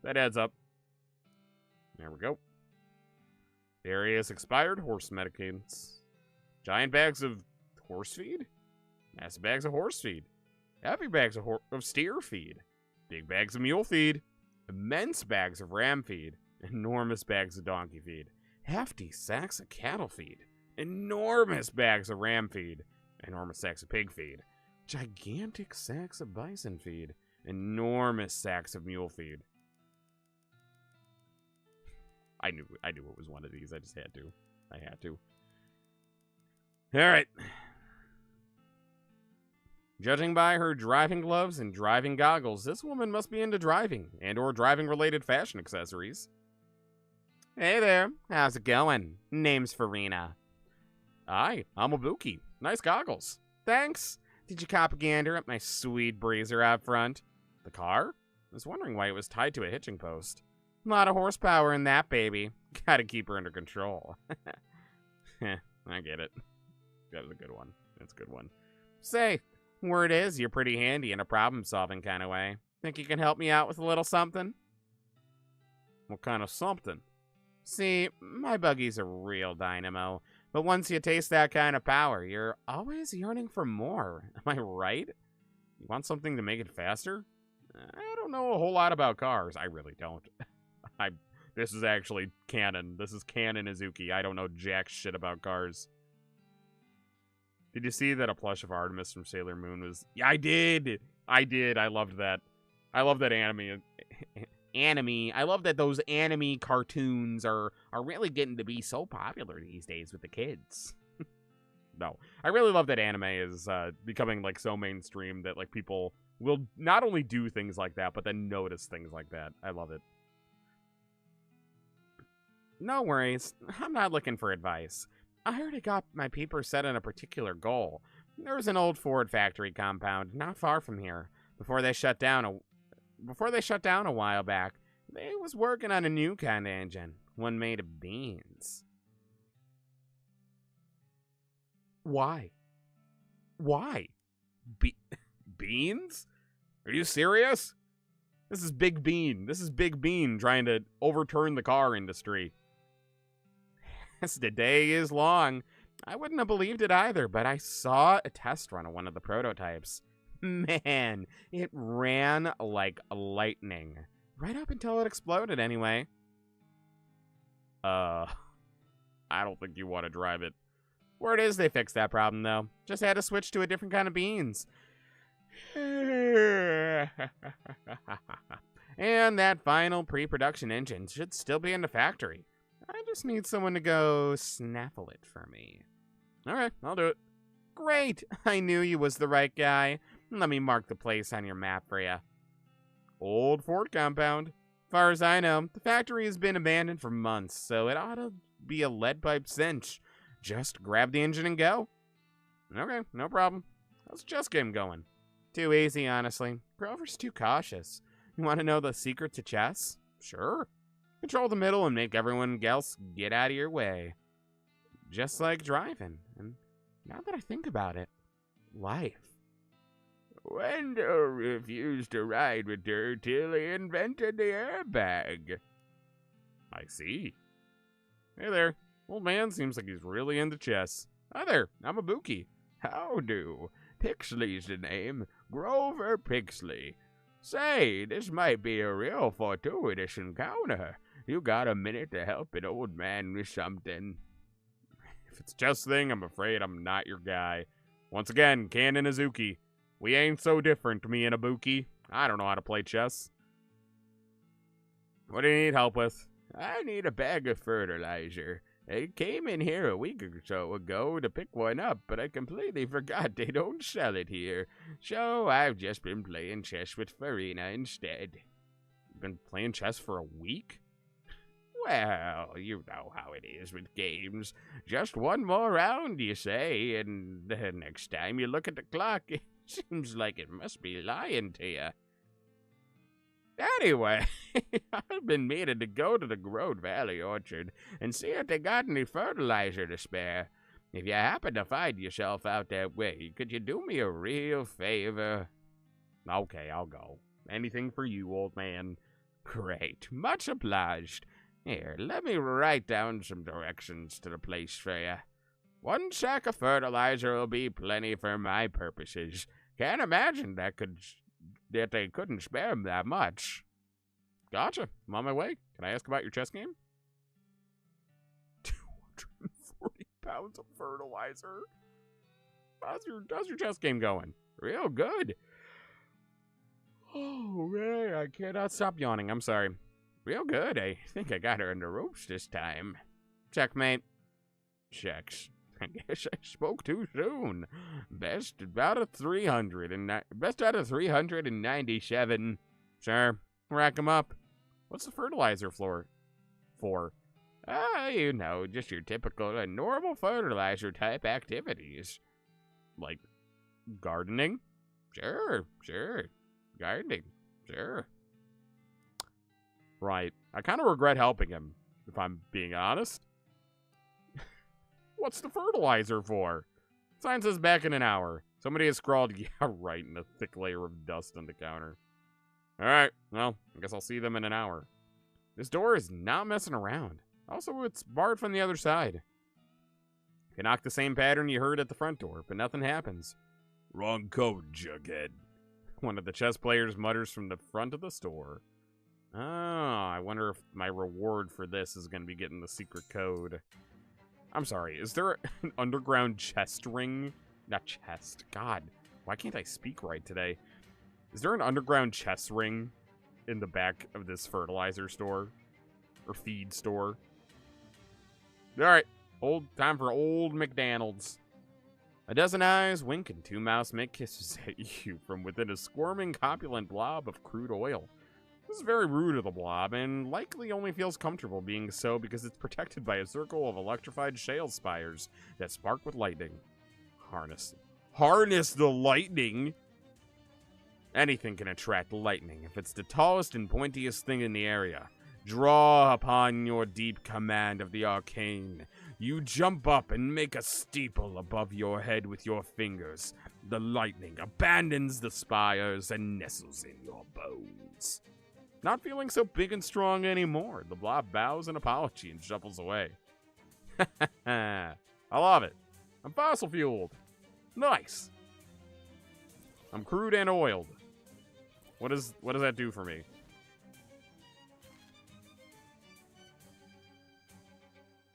That adds up. There we go. Various expired horse medicaments. Giant bags of horse feed? Massive bags of horse feed. Heavy bags of steer feed. Big bags of mule feed. Immense bags of ram feed. Enormous bags of donkey feed. Hefty sacks of cattle feed. Enormous bags of ram feed. Enormous sacks of pig feed. Gigantic sacks of bison feed. Enormous sacks of mule feed. I knew it was one of these. I just had to. I had to. All right. Judging by her driving gloves and driving goggles, this woman must be into driving and or driving-related fashion accessories. Hey there. How's it going? Name's Farina. Hi, I'm Ibuki. Nice goggles. Thanks. Did you cop a gander at my sweet breezer out front? The car? I was wondering why it was tied to a hitching post. A lot of horsepower in that baby. Gotta keep her under control. I get it. That was a good one. That's a good one. Say, word is you're pretty handy in a problem-solving kind of way. Think you can help me out with a little something? What kind of something? See, my buggy's a real dynamo, but once you taste that kind of power, you're always yearning for more. Am I right? You want something to make it faster? I don't know a whole lot about cars. I really don't. This is actually canon. This is canon Izuki. I don't know jack shit about cars. Did you see that a plush of Artemis from Sailor Moon was... Yeah, I did! I loved that. I love that anime. I love that those anime cartoons are really getting to be so popular these days with the kids. No, I really love that anime is becoming like so mainstream that like people will not only do things like that, but then notice things like that. I love it. No worries, I'm not looking for advice. I already got my peepers set on a particular goal. There's an old Ford factory compound not far from here. Before they shut down a while back, they was working on a new kind of engine, one made of beans. Why? Beans? Are you serious? This is Big Bean. This is Big Bean trying to overturn the car industry. As the day is long. I wouldn't have believed it either, but I saw a test run of one of the prototypes. Man, it ran like lightning. Right up until it exploded, anyway. I don't think you want to drive it. Word is they fixed that problem, though. Just had to switch to a different kind of beans. And that final pre-production engine should still be in the factory. I just need someone to go snaffle it for me. Alright, I'll do it. Great! I knew you was the right guy. Let me mark the place on your map for you. Old Ford compound. Far as I know, the factory has been abandoned for months, so it ought to be a lead pipe cinch. Just grab the engine and go. Okay, no problem. How's the chess game going? Too easy, honestly. Grover's too cautious. You want to know the secret to chess? Sure. Control the middle and make everyone else get out of your way. Just like driving. And now that I think about it, life. Wendell refused to ride with her till he invented the airbag. I see. Hey there. Old man seems like he's really into chess. Hi there. I'm Ibuki. How do? Pixley's the name. Grover Pixley. Say, this might be a real fortuitous encounter. You got a minute to help an old man with something? If it's chess thing, I'm afraid I'm not your guy. Once again, Canon Izuki. We ain't so different, me and Ibuki. I don't know how to play chess. What do you need help with? I need a bag of fertilizer. I came in here a week or so ago to pick one up, but I completely forgot they don't sell it here. So I've just been playing chess with Farina instead. You've been playing chess for a week? Well, you know how it is with games. Just one more round, you say, and the next time you look at the clock, it seems like it must be lying to you. Anyway, I've been meaning to go to the Grove Valley Orchard and see if they got any fertilizer to spare. If you happen to find yourself out that way, could you do me a real favor? Okay, I'll go. Anything for you, old man. Great. Much obliged. Here, let me write down some directions to the place for you. 1 sack of fertilizer will be plenty for my purposes. Can't imagine that they couldn't spare him that much. Gotcha. I'm on my way. Can I ask about your chess game? 240 pounds of fertilizer. How's your chess game going? Real good. Oh, man, I cannot stop yawning. I'm sorry. Real good. I think I got her in the ropes this time. Checkmate. Checks. I guess I spoke too soon. Best out of 397. Sure. Rack 'em up. What's the fertilizer floor for? You know, just your typical normal fertilizer type activities. Like Gardening? Sure. Gardening? Sure. Right. I kind of regret helping him, if I'm being honest. What's the fertilizer for? Sign says back in an hour. Somebody has scrawled, yeah, right, in a thick layer of dust on the counter. Alright, well, I guess I'll see them in an hour. This door is not messing around. Also, it's barred from the other side. You knock the same pattern you heard at the front door, but nothing happens. Wrong code, Jughead. One of the chess players mutters from the front of the store. Oh, I wonder if my reward for this is going to be getting the secret code. I'm sorry, is there an underground chest ring? Not chest. God, why can't I speak right today? Is there an underground chest ring in the back of this fertilizer store? Or feed store? Alright, time for old McDonald's. A dozen eyes wink and two mouths make kisses at you from within a squirming, copulent blob of crude oil. This is very rude of the blob, and likely only feels comfortable being so because it's protected by a circle of electrified shale spires that spark with lightning. Harness the lightning? Anything can attract lightning if it's the tallest and pointiest thing in the area. Draw upon your deep command of the arcane. You jump up and make a steeple above your head with your fingers. The lightning abandons the spires and nestles in your bones. Not feeling so big and strong anymore, the blob bows an apology and shuffles away. I love it. I'm fossil fueled. Nice. I'm crude and oiled. What does that do for me?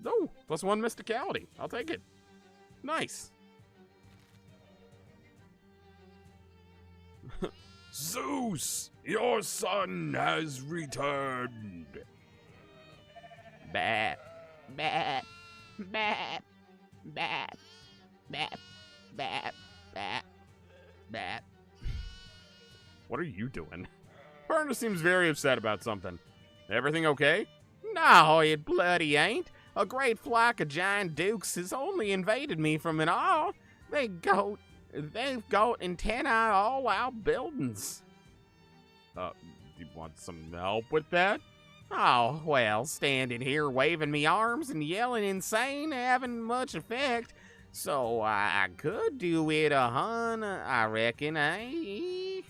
No, +1 mysticality. I'll take it. Nice. Zeus, your son has returned. Bat, bat, bat, bat, bat, bat, bat, bat. What are you doing? Partner seems very upset about something. Everything okay? No, it bloody ain't. A great flock of giant dukes has only invaded me from an all. They've got antennae all out buildings. Do you want some help with that? Oh, well, standing here waving me arms and yelling insane haven't much effect. So I could do it a hun, I reckon, eh?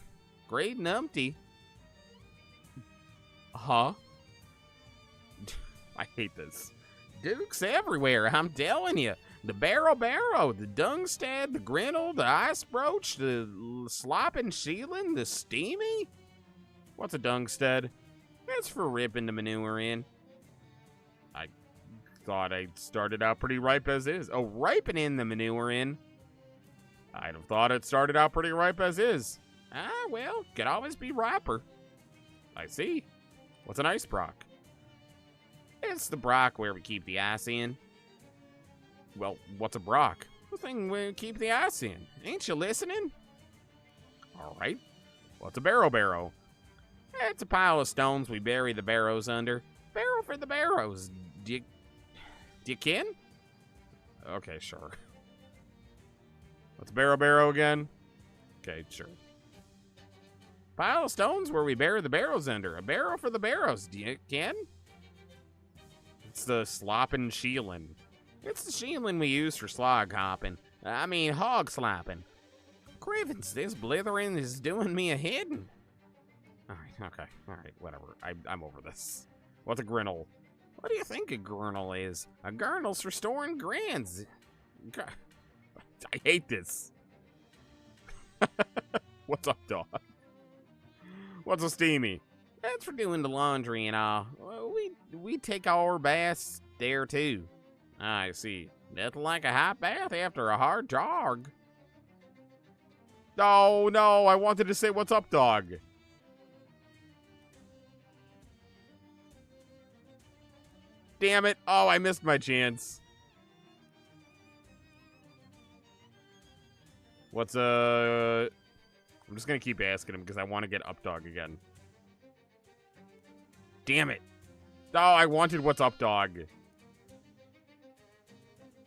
Great numpty. Huh? I hate this. Dukes everywhere, I'm telling you. The barrow, the dungstead, the grinnell, the ice broach, the slopping shieling, the steamy. What's a dungstead? That's for ripping the manure in. I thought I started out pretty ripe as is. Oh, ripening the manure in. I'd have thought it started out pretty ripe as is. Ah, well, could always be riper. I see. What's an ice brock? It's the brock where we keep the ice in. Well, what's a brock? The thing we keep the ice in. Ain't you listening? All right. What's a barrow? It's a pile of stones we bury the barrows under. Barrow for the barrows. Do you kin? Okay, sure. What's a barrow again? Okay, sure. Pile of stones where we bury the barrows under. A barrow for the barrows. Do you kin? It's the sloppin' sheelin'. It's the sheelin' we use for slog hopping. I mean, hog slopping. Crivens, this blithering is doing me a hidden. Alright, okay. Alright, whatever. I'm over this. What's a grinnell? What do you think a grinnell is? A gurnel's for storing grains. I hate this. What's up, dog? What's a steamy? That's for doing the laundry and all. We take our baths there too. I see. Nothing like a hot bath after a hard jog. Oh no, I wanted to say what's up, dog. Damn it. Oh, I missed my chance. What's I'm just gonna keep asking him because I want to get up dog again. Damn it. Oh, I wanted what's up dog.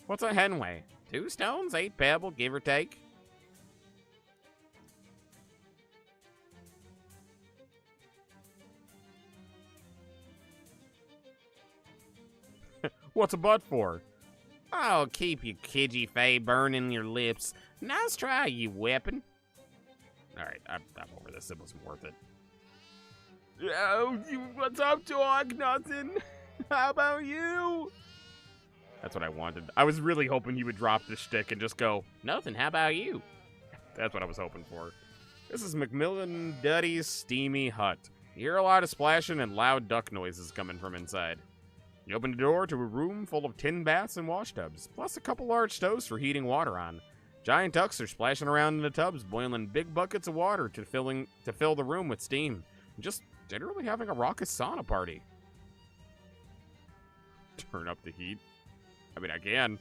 What's a hen weigh? 2 stones, 8 pebble, give or take. What's a butt for? Oh, keep your kidgy fay burning your lips. Nice try, you weapon. Alright, I'm over this. It wasn't worth it. Oh, what's up, dog? Nothing. How about you? That's what I wanted. I was really hoping he would drop the shtick and just go, nothing, how about you? That's what I was hoping for. This is Macmillan Duddy's steamy hut. You hear a lot of splashing and loud duck noises coming from inside. You open the door to a room full of tin baths and wash tubs, plus a couple large stoves for heating water on. Giant ducks are splashing around in the tubs, boiling big buckets of water to fill the room with steam. Just generally having a raucous sauna party. Turn up the heat. I mean, I can.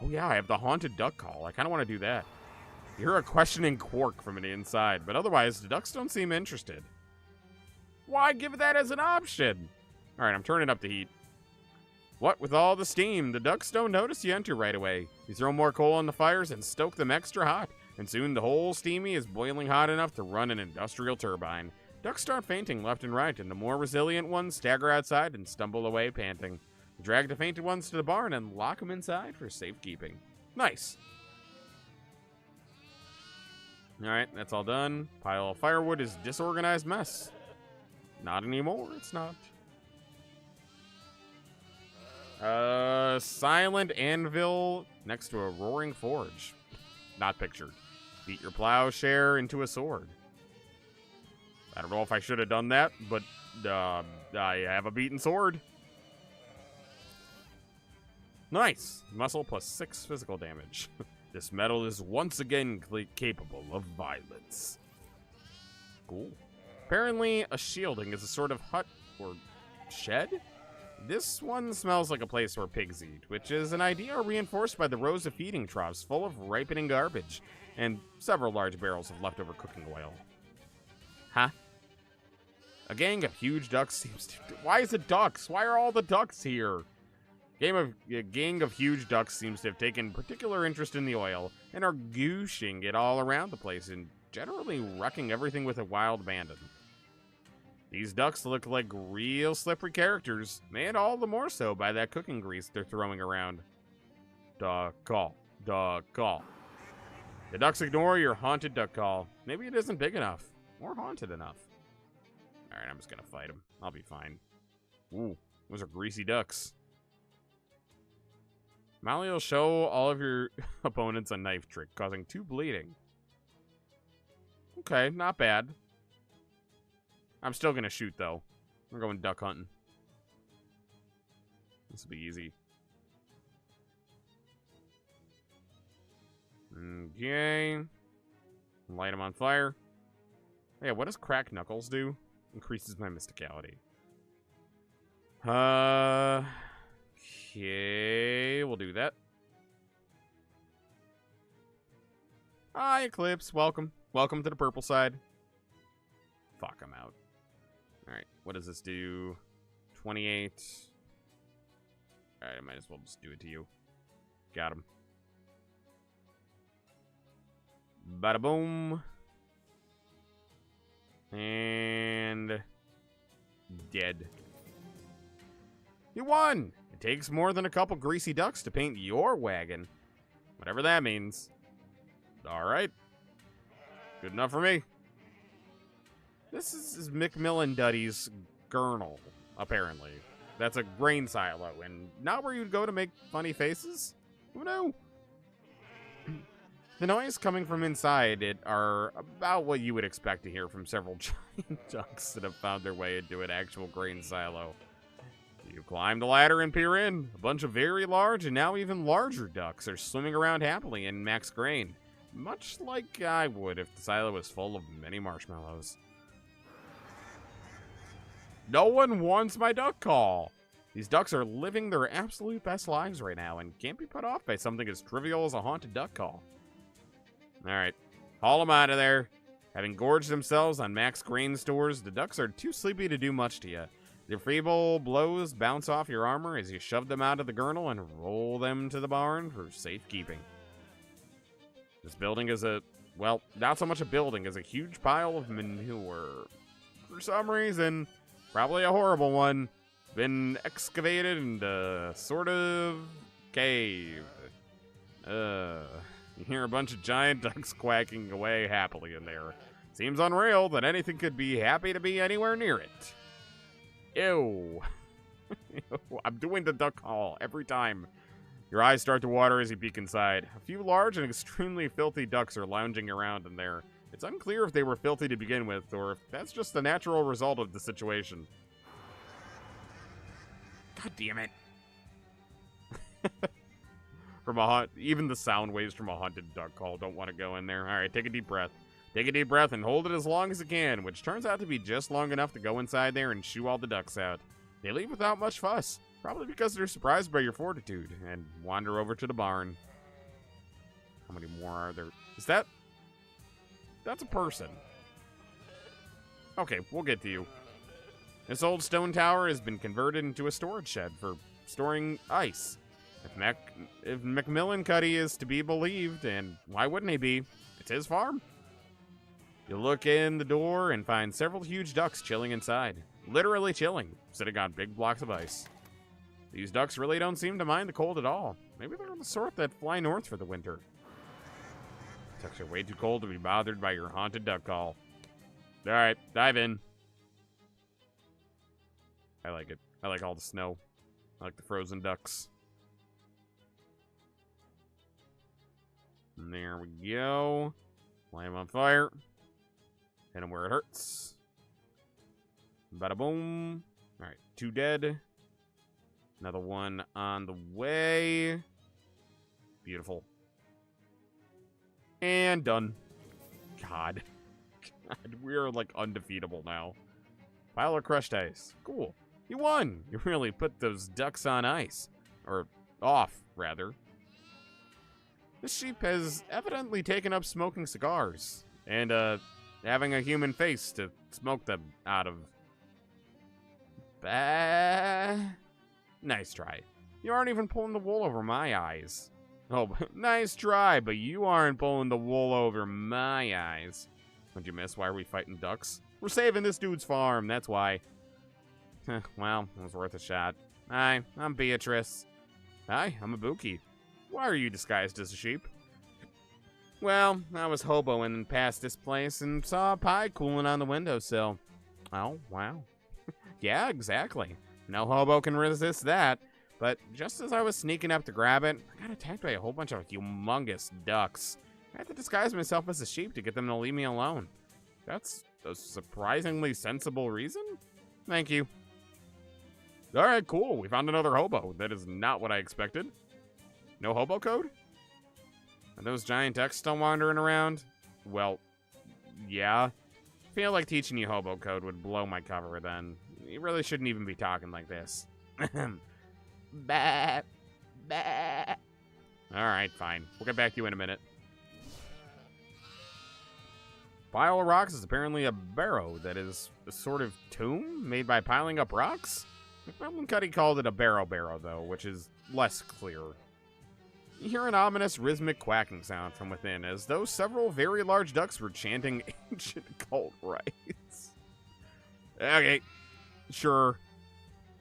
Oh yeah, I have the haunted duck call. I kind of want to do that. You hear a questioning quark from the inside, but otherwise, the ducks don't seem interested. Why give that as an option? Alright, I'm turning up the heat. What with all the steam, the ducks don't notice you enter right away. You throw more coal on the fires and stoke them extra hot, and soon the whole steamy is boiling hot enough to run an industrial turbine. Ducks start fainting left and right, and the more resilient ones stagger outside and stumble away panting. Drag the fainted ones to the barn and lock them inside for safekeeping. Nice. Alright, that's all done. Pile of firewood is disorganized mess. Not anymore, it's not. Silent anvil next to a roaring forge. Not pictured. Beat your plowshare into a sword. I don't know if I should have done that, but I have a beaten sword. Nice. Muscle plus 6 physical damage. This metal is once again capable of violence. Cool. Apparently, a shielding is a sort of hut or shed. This one smells like a place where pigs eat, which is an idea reinforced by the rows of feeding troughs full of ripening garbage and several large barrels of leftover cooking oil. Huh? A gang of huge ducks seems to... Why is it ducks? Why are all the ducks here? A gang of huge ducks seems to have taken particular interest in the oil and are gooshing it all around the place and generally wrecking everything with a wild abandon. These ducks look like real slippery characters, made all the more so by that cooking grease they're throwing around. Duck call. Duck call. The ducks ignore your haunted duck call. Maybe it isn't big enough or haunted enough. Alright, I'm just gonna fight them. I'll be fine. Ooh, those are greasy ducks. Molly will show all of your opponents a knife trick, causing 2 bleeding. Okay, not bad. I'm still gonna shoot, though. We're going duck hunting. This will be easy. Okay. Light them on fire. Yeah, what does crack knuckles do? Increases my mysticality. Okay, we'll do that. Hi, Eclipse. Welcome. Welcome to the purple side. Fuck, I'm out. Alright, what does this do? 28. Alright, I might as well just do it to you. Got him. Bada boom. And... dead. You won! It takes more than a couple greasy ducks to paint your wagon. Whatever that means. Alright. Good enough for me. This is Macmillan Duddy's gurnal, apparently. That's a grain silo, and not where you'd go to make funny faces? Who knew? The noise coming from inside it are about what you would expect to hear from several giant ducks that have found their way into an actual grain silo. You climb the ladder and peer in. A bunch of very large and now even larger ducks are swimming around happily in max grain, much like I would if the silo was full of mini marshmallows. No one wants my duck call. These ducks are living their absolute best lives right now and can't be put off by something as trivial as a haunted duck call. Alright, haul them out of there. Having gorged themselves on max grain stores, the ducks are too sleepy to do much to you. Their feeble blows bounce off your armor as you shove them out of the gurnal and roll them to the barn for safekeeping. This building is well, not so much a building as a huge pile of manure. For some reason, probably a horrible one, been excavated into sort of cave. You hear a bunch of giant ducks quacking away happily in there. Seems unreal that anything could be happy to be anywhere near it. Ew. I'm doing the duck call every time. Your eyes start to water as you peek inside. A few large and extremely filthy ducks are lounging around in there. It's unclear if they were filthy to begin with, or if that's just the natural result of the situation. God damn it. Even the sound waves from a haunted duck call don't want to go in there. Alright, take a deep breath. Take a deep breath and hold it as long as you can, which turns out to be just long enough to go inside there and shoo all the ducks out. They leave without much fuss, probably because they're surprised by your fortitude, and wander over to the barn. How many more are there? Is that... That's a person. Okay, we'll get to you. This old stone tower has been converted into a storage shed for storing ice. If Macmillan Cuddy is to be believed, and why wouldn't he be? It's his farm. You look in the door and find several huge ducks chilling inside. Literally chilling, sitting on big blocks of ice. These ducks really don't seem to mind the cold at all. Maybe they're the sort that fly north for the winter. Ducks are way too cold to be bothered by your haunted duck call. Alright, dive in. I like it. I like all the snow. I like the frozen ducks. And there we go. Flame on fire. Hit him where it hurts. Bada boom. Alright, 2 dead. Another one on the way. Beautiful. And done. God. God, we're like undefeatable now. Pile of crushed ice. Cool. You won. You really put those ducks on ice. Or off, rather. This sheep has evidently taken up smoking cigars. And, having a human face to smoke them out of. Nice try. You aren't even pulling the wool over my eyes. Oh, nice try, but you aren't pulling the wool over my eyes. Don't you miss? Why are we fighting ducks? We're saving this dude's farm, that's why. Well, it was worth a shot. Hi, I'm Beatrice. Hi, I'm Ibuki. Why are you disguised as a sheep? Well, I was hoboing past this place and saw a pie cooling on the windowsill. Oh, wow. Yeah, exactly. No hobo can resist that. But just as I was sneaking up to grab it, I got attacked by a whole bunch of humongous ducks. I had to disguise myself as a sheep to get them to leave me alone. That's a surprisingly sensible reason? Thank you. Alright, cool. We found another hobo. That is not what I expected. No hobo code? Are those giant ducks still wandering around? Well, yeah. I feel like teaching you hobo code would blow my cover then. You really shouldn't even be talking like this. Bah, bah. Alright, fine. We'll get back to you in a minute. Pile of rocks is apparently a barrow that is a sort of tomb made by piling up rocks? Macmillan Cuddy called it a barrow, though, which is less clear. You hear an ominous rhythmic quacking sound from within, as though several very large ducks were chanting ancient cult rites. Okay, sure.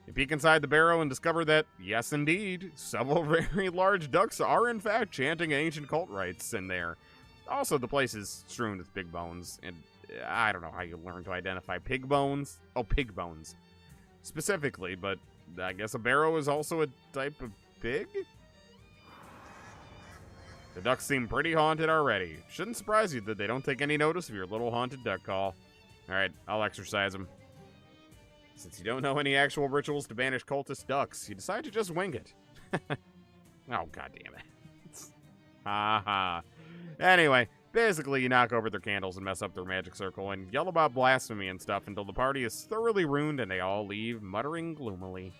You peek inside the barrow and discover that, yes indeed, several very large ducks are in fact chanting ancient cult rites in there. Also, the place is strewn with pig bones, and I don't know how you learn to identify pig bones. Oh, pig bones. Specifically, but I guess a barrow is also a type of pig? The ducks seem pretty haunted already. Shouldn't surprise you that they don't take any notice of your little haunted duck call. Alright, I'll exorcise them. Since you don't know any actual rituals to banish cultist ducks, you decide to just wing it. Oh, god damn it. Ha ha. Anyway, basically you knock over their candles and mess up their magic circle and yell about blasphemy and stuff until the party is thoroughly ruined and they all leave muttering gloomily.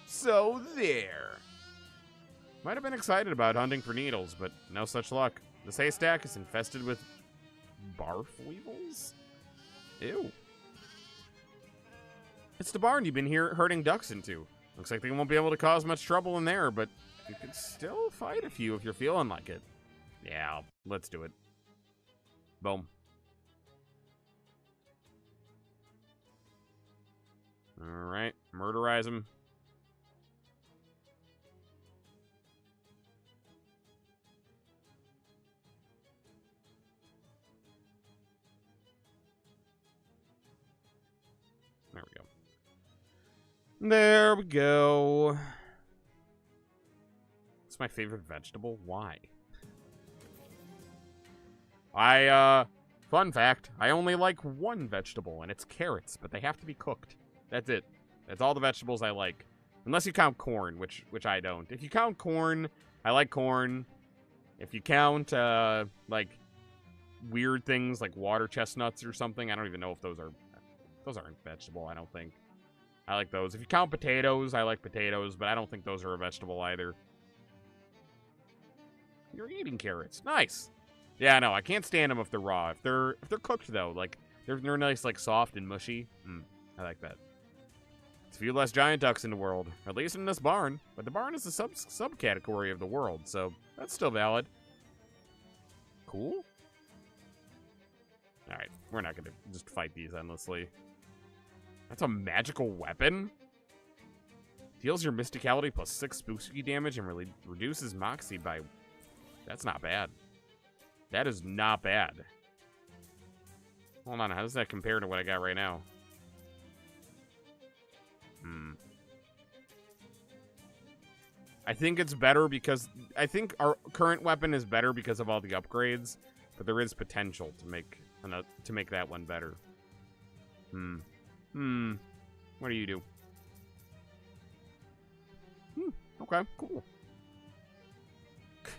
So there. Might have been excited about hunting for needles, but no such luck. This haystack is infested with barf weevils? Ew. It's the barn you've been herding ducks into. Looks like they won't be able to cause much trouble in there, but you could still fight a few if you're feeling like it. Yeah, let's do it. Boom. Alright, murderize him. There we go. It's my favorite vegetable. Why? Fun fact, I only like one vegetable, and it's carrots, but they have to be cooked. That's it. That's all the vegetables I like. Unless you count corn, which I don't. If you count corn, I like corn. If you count, like, weird things like water chestnuts or something, I don't even know if those aren't vegetable, I don't think. I like those. If you count potatoes, I like potatoes, but I don't think those are a vegetable either. You're eating carrots. Nice. Yeah, no, I can't stand them if they're raw. If they're cooked though, like they're nice, like soft and mushy. I like that. There's a few less giant ducks in the world, at least in this barn. But the barn is a subcategory of the world, so that's still valid. Cool. All right, we're not gonna just fight these endlessly. That's a magical weapon. Deals your mysticality plus 6 spooky damage and really reduces moxie by. That's not bad. That is not bad. Hold on, how does that compare to what I got right now? I think it's better because... I think our current weapon is better because of all the upgrades, but there is potential to make that one better. What do you do? Okay, cool.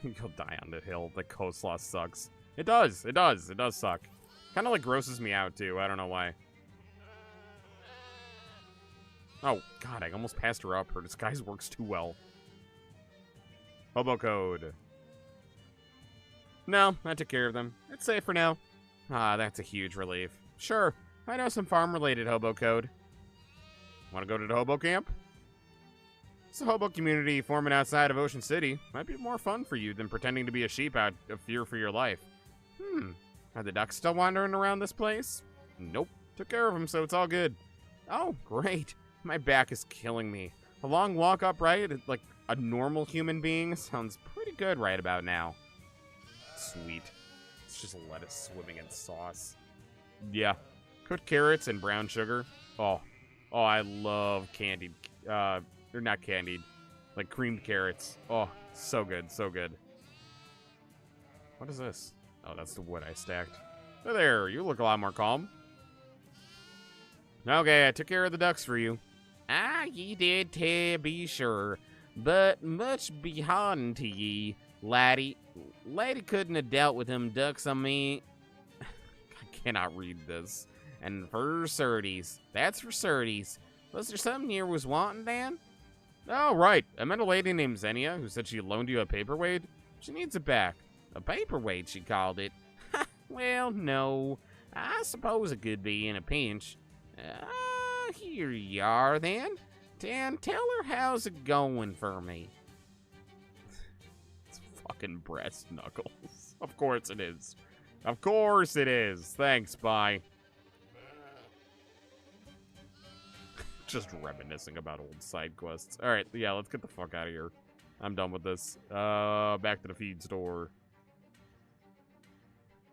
You'll die on the hill. The coleslaw sucks. It does. It does. It does suck. Kind of like grosses me out too. I don't know why. Oh, God, I almost passed her up. Her disguise works too well. Hobo code. No, I took care of them. It's safe for now. Ah, that's a huge relief. Sure, I know some farm-related hobo code. Want to go to the hobo camp? It's a hobo community forming outside of Ocean City. Might be more fun for you than pretending to be a sheep out of fear for your life. Are the ducks still wandering around this place? Nope. Took care of them, so it's all good. Oh, great. My back is killing me. A long walk upright, like a normal human being, sounds pretty good right about now. Sweet. It's just lettuce swimming in sauce. Yeah. Cooked carrots and brown sugar. Oh, I love candied. They're not candied. Like creamed carrots. Oh, so good, so good. What is this? Oh, that's the wood I stacked. Hey there, you look a lot more calm. Okay, I took care of the ducks for you. Ah, ye did, to be sure. But much beyond to ye, laddie. Laddie couldn't have dealt with them ducks on me. I cannot read this. And for certies. That's for certies. Was there something you was wanting, Dan? Oh, right. I met a lady named Xenia who said she loaned you a paperweight. She needs it back. A paperweight, she called it. Well, no. I suppose it could be in a pinch. Here you are, then. Dan, tell her how's it going for me. It's fucking breast knuckles. Of course it is. Of course it is. Thanks, bye. Just reminiscing about old side quests. Alright, yeah, let's get the fuck out of here. I'm done with this. Back to the feed store.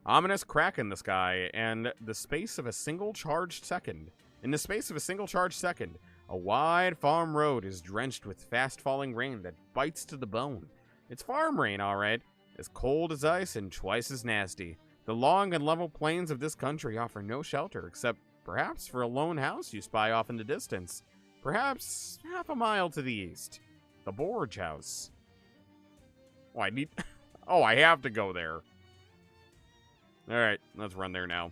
Ominous crack in the sky, and the space of a single charged second. In the space of a single charged second, a wide farm road is drenched with fast-falling rain that bites to the bone. It's farm rain, all right. As cold as ice and twice as nasty. The long and level plains of this country offer no shelter, except perhaps for a lone house you spy off in the distance. Perhaps half a mile to the east. The Borge House. Oh, I have to go there. Alright, let's run there now.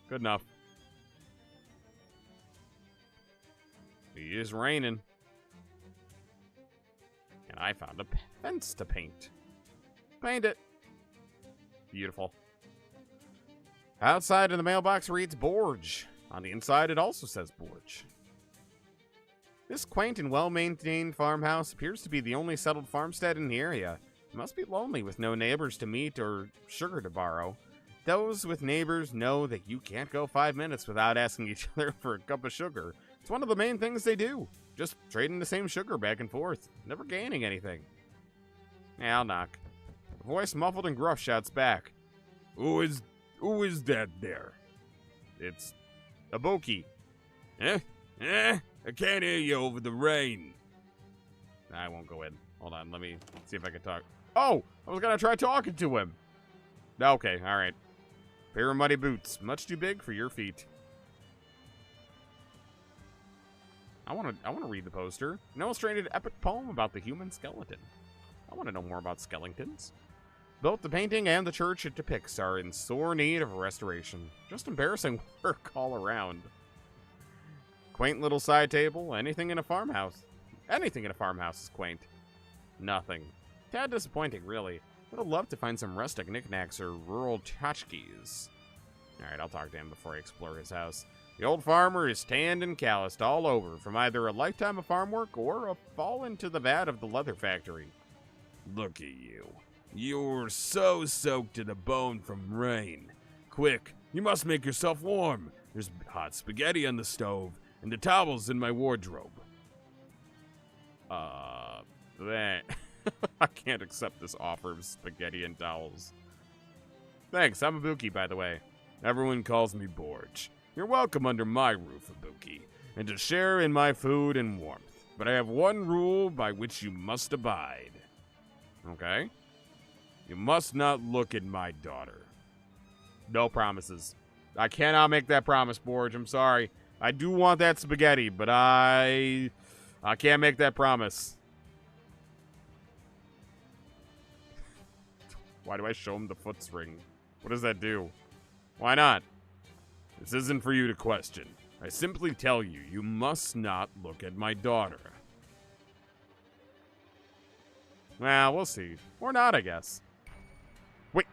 Good enough. It is raining. And I found a fence to paint. Paint it. Beautiful. Outside of the mailbox reads Borge. On the inside, it also says Borge. This quaint and well-maintained farmhouse appears to be the only settled farmstead in the area. It must be lonely with no neighbors to meet or sugar to borrow. Those with neighbors know that you can't go 5 minutes without asking each other for a cup of sugar. It's one of the main things they do. Just trading the same sugar back and forth, never gaining anything. Yeah, I'll knock. A voice muffled and gruff shouts back. Who is that there? It's a Boki. I can't hear you over the rain. I won't go in. Hold on, let me see if I can talk. Oh, I was gonna try talking to him. Okay, all right. Pair of muddy boots, much too big for your feet. I want to read the poster. An illustrated epic poem about the human skeleton. I want to know more about skeletons. Both the painting and the church it depicts are in sore need of restoration. Just embarrassing work all around. Quaint little side table, anything in a farmhouse. Anything in a farmhouse is quaint. Nothing. Tad disappointing, really. Would have loved to find some rustic knickknacks or rural tchotchkes. Alright, I'll talk to him before I explore his house. The old farmer is tanned and calloused all over from either a lifetime of farm work or a fall into the vat of the leather factory. Look at you. You're so soaked to the bone from rain. Quick, you must make yourself warm. There's hot spaghetti on the stove, and the towels in my wardrobe. That... I can't accept this offer of spaghetti and towels. Thanks, I'm Ibuki, by the way. Everyone calls me Borge. You're welcome under my roof, Ibuki, and to share in my food and warmth. But I have one rule by which you must abide. Okay? You must not look at my daughter. No promises. I cannot make that promise, Borge. I'm sorry. I do want that spaghetti, but I can't make that promise. Why do I show him the foot ring? What does that do? Why not? This isn't for you to question. I simply tell you, you must not look at my daughter. Well, we'll see. Or not, I guess. Wait.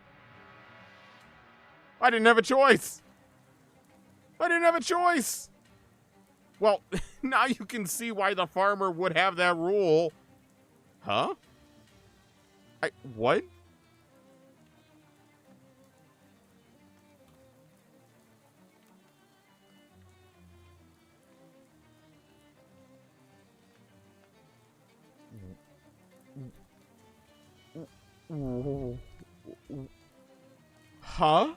I didn't have a choice. I didn't have a choice. Well, now you can see why the farmer would have that rule. Huh? What? Huh?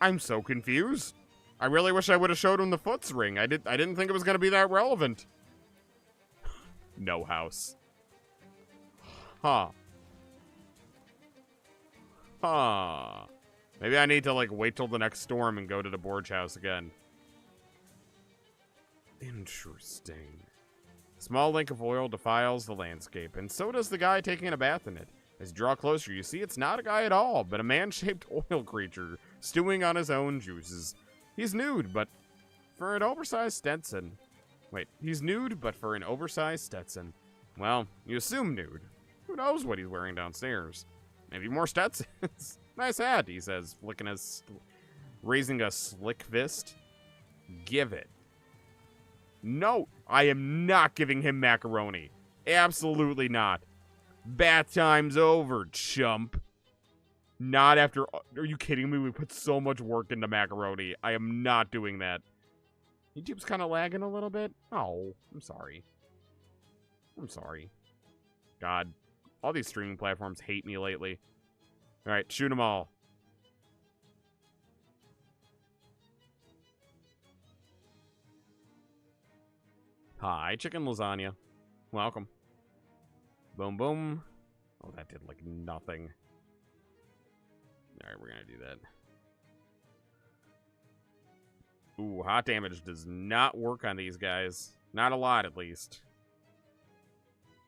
I'm so confused. I really wish I would have showed him the foot's ring. I didn't think it was going to be that relevant. No house. Huh. Huh. Maybe I need to, like, wait till the next storm and go to the Borge house again. Interesting. Small link of oil defiles the landscape, and so does the guy taking a bath in it. As you draw closer, you see it's not a guy at all, but a man-shaped oil creature stewing on his own juices. He's nude, but for an oversized Stetson. Wait, he's nude, but for an oversized Stetson. Well, you assume nude. Who knows what he's wearing downstairs? Maybe more Stetsons. Nice hat, he says, raising a slick fist. Give it. No, I am not giving him macaroni. Absolutely not. Bath time's over, chump. Not after... Are you kidding me? We put so much work into macaroni. I am not doing that. YouTube's kind of lagging a little bit. Oh, I'm sorry. I'm sorry. God, all these streaming platforms hate me lately. All right, shoot them all. Hi, chicken lasagna. Welcome. Boom, boom. Oh, that did, like, nothing. Alright, we're gonna do that. Ooh, hot damage does not work on these guys. Not a lot, at least.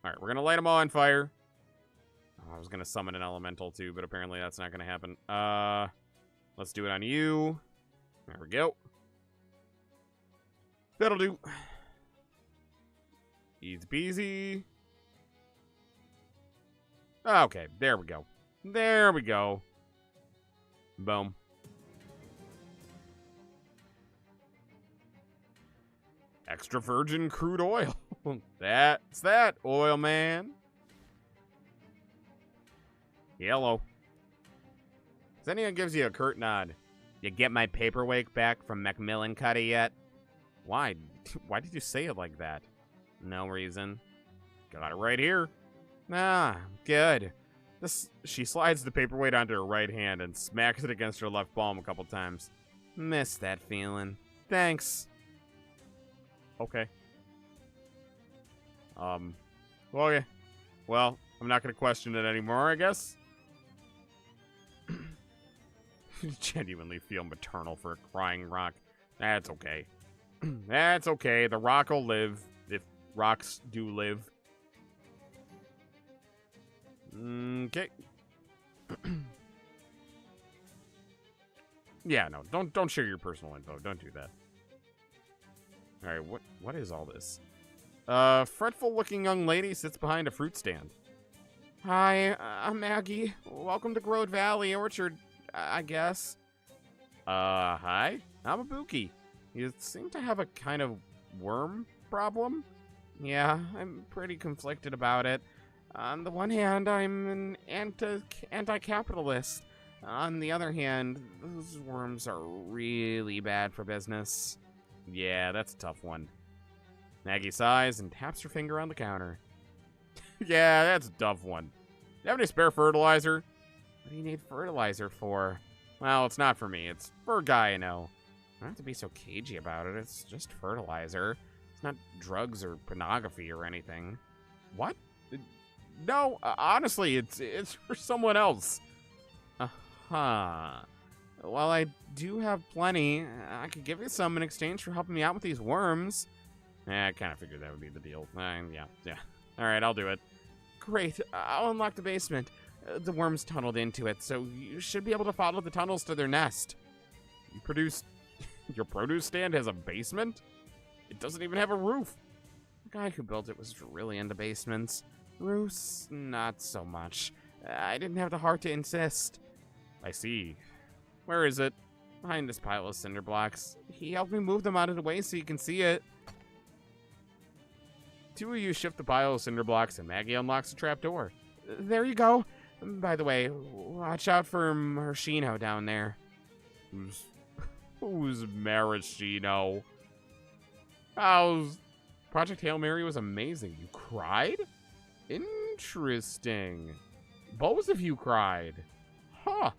Alright, we're gonna light them all on fire. Oh, I was gonna summon an elemental, too, but apparently that's not gonna happen. Let's do it on you. There we go. That'll do. Easy peasy. Okay, there we go. There we go. Boom. Extra virgin crude oil. That's that, oil man. Yellow. If anyone gives you a curt nod, you get my paperweight back from Macmillan Cuddy yet? Why? Why did you say it like that? No reason. Got it right here. Ah, good. She slides the paperweight onto her right hand and smacks it against her left palm a couple times. Miss that feeling. Thanks. Okay. Okay. Well, I'm not gonna question it anymore, I guess. Genuinely feel maternal for a crying rock. That's okay. That's okay. The rock will live, if rocks do live. Okay. Yeah, no, don't share your personal info. Don't do that. All right, what is all this? Fretful-looking young lady sits behind a fruit stand. Hi, I'm Maggie. Welcome to Grode Valley Orchard, I guess. Hi. I'm Ibuki. You seem to have a kind of worm problem? Yeah, I'm pretty conflicted about it. On the one hand, I'm an anti-capitalist. On the other hand, those worms are really bad for business. Yeah, that's a tough one. Maggie sighs and taps her finger on the counter. Yeah, that's a tough one. You have any spare fertilizer? What do you need fertilizer for? Well, it's not for me. It's for a guy I know. You don't have to be so cagey about it. It's just fertilizer. It's not drugs or pornography or anything. What? No, honestly, it's for someone else. Uh-huh. Well, I do have plenty. I could give you some in exchange for helping me out with these worms. I kind of figured that would be the deal. Yeah. All right, I'll do it. Great. I'll unlock the basement. The worms tunneled into it, so you should be able to follow the tunnels to their nest. Your produce stand has a basement? It doesn't even have a roof. The guy who built it was really into basements. Roofs, not so much. I didn't have the heart to insist. I see. Where is it? Behind this pile of cinder blocks. He helped me move them out of the way so you can see it. Two of you shift the pile of cinder blocks, and Maggie unlocks the trap door. There you go. By the way, watch out for Maraschino down there. Who's Maraschino? Project Hail Mary was amazing. You cried? Interesting. Both of you cried. Huh.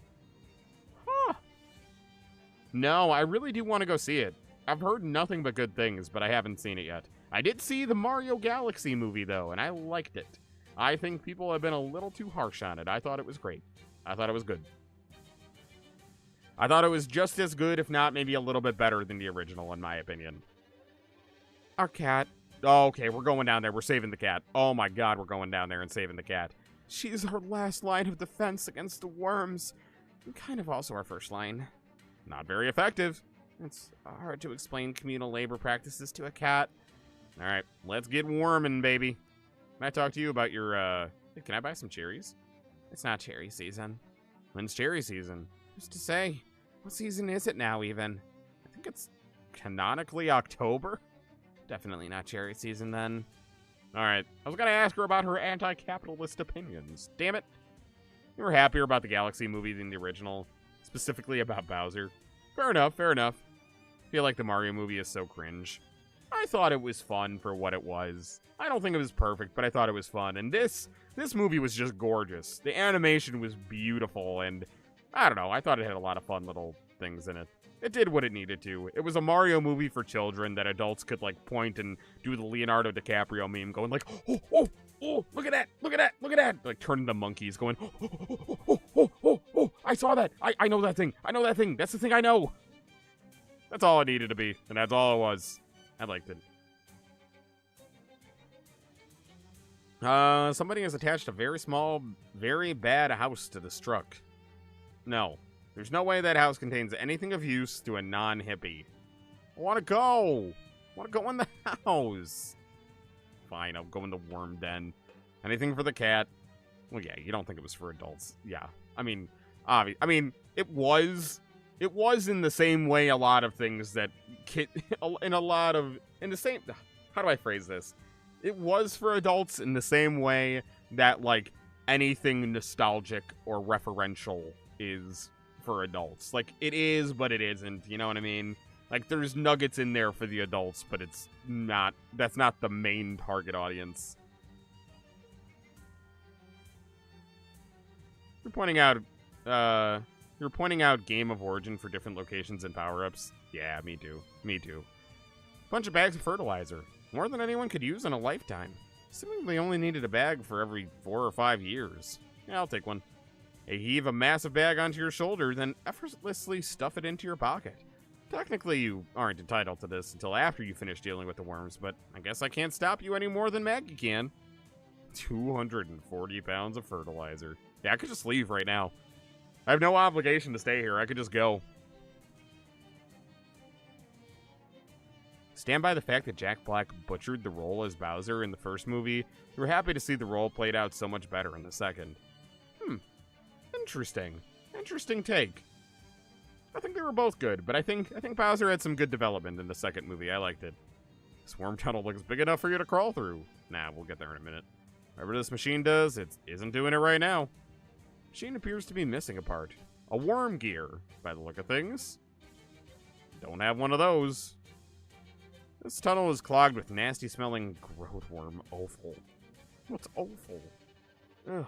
No, I really do want to go see it. I've heard nothing but good things, but I haven't seen it yet. I did see the Mario Galaxy movie, though, and I liked it. I think people have been a little too harsh on it. I thought it was great. I thought it was good. I thought it was just as good, if not maybe a little bit better than the original, in my opinion. Our cat. Oh, okay, we're going down there. We're saving the cat. Oh my god, we're going down there and saving the cat. She's our last line of defense against the worms. And kind of also our first line. Not very effective. It's hard to explain communal labor practices to a cat. Alright, let's get worming, baby. Can I talk to you about your, can I buy some cherries? It's not cherry season. When's cherry season? Who's to say? What season is it now, even? I think it's canonically October? Definitely not cherry season, then. Alright, I was gonna ask her about her anti-capitalist opinions. Damn it. You were happier about the Galaxy movie than the original. Specifically about Bowser. Fair enough, fair enough. I feel like the Mario movie is so cringe. I thought it was fun for what it was. I don't think it was perfect, but I thought it was fun. And this movie was just gorgeous. The animation was beautiful, and I don't know, I thought it had a lot of fun little things in it. It did what it needed to. It was a Mario movie for children that adults could, like, point and do the Leonardo DiCaprio meme going like, oh, look at that, look at that, look at that. Like, turning the monkeys going, oh, I saw that. I know that thing. I know that thing. That's the thing I know. That's all it needed to be, and that's all it was. I liked it. Somebody has attached a very small, very bad house to this truck. No. There's no way that house contains anything of use to a non-hippie. I want to go. I want to go in the house. Fine, I'll go in the worm den. Anything for the cat? Well, yeah, you don't think it was for adults. Yeah. I mean, it was in the same way a lot of things that in the same, how do I phrase this? It was for adults in the same way that, like, anything nostalgic or referential is for adults. Like, it is, but it isn't, you know what I mean? Like, there's nuggets in there for the adults, but that's not the main target audience. You're pointing out, you're pointing out game of origin for different locations and power-ups. Yeah, me too. Me too. Bunch of bags of fertilizer. More than anyone could use in a lifetime. Seemingly only needed a bag for every 4 or 5 years. Yeah, I'll take one. You heave a massive bag onto your shoulder, then effortlessly stuff it into your pocket. Technically, you aren't entitled to this until after you finish dealing with the worms, but I guess I can't stop you any more than Maggie can. 240 pounds of fertilizer. Yeah, I could just leave right now. I have no obligation to stay here. I could just go. Stand by the fact that Jack Black butchered the role as Bowser in the first movie. You were happy to see the role played out so much better in the second. Interesting. Interesting take. I think they were both good, but I think Bowser had some good development in the second movie. I liked it. This worm tunnel looks big enough for you to crawl through. Nah, we'll get there in a minute. Whatever this machine does, it isn't doing it right now. Machine appears to be missing a part. A worm gear, by the look of things. Don't have one of those. This tunnel is clogged with nasty-smelling growth-worm offal. What's offal? Ugh.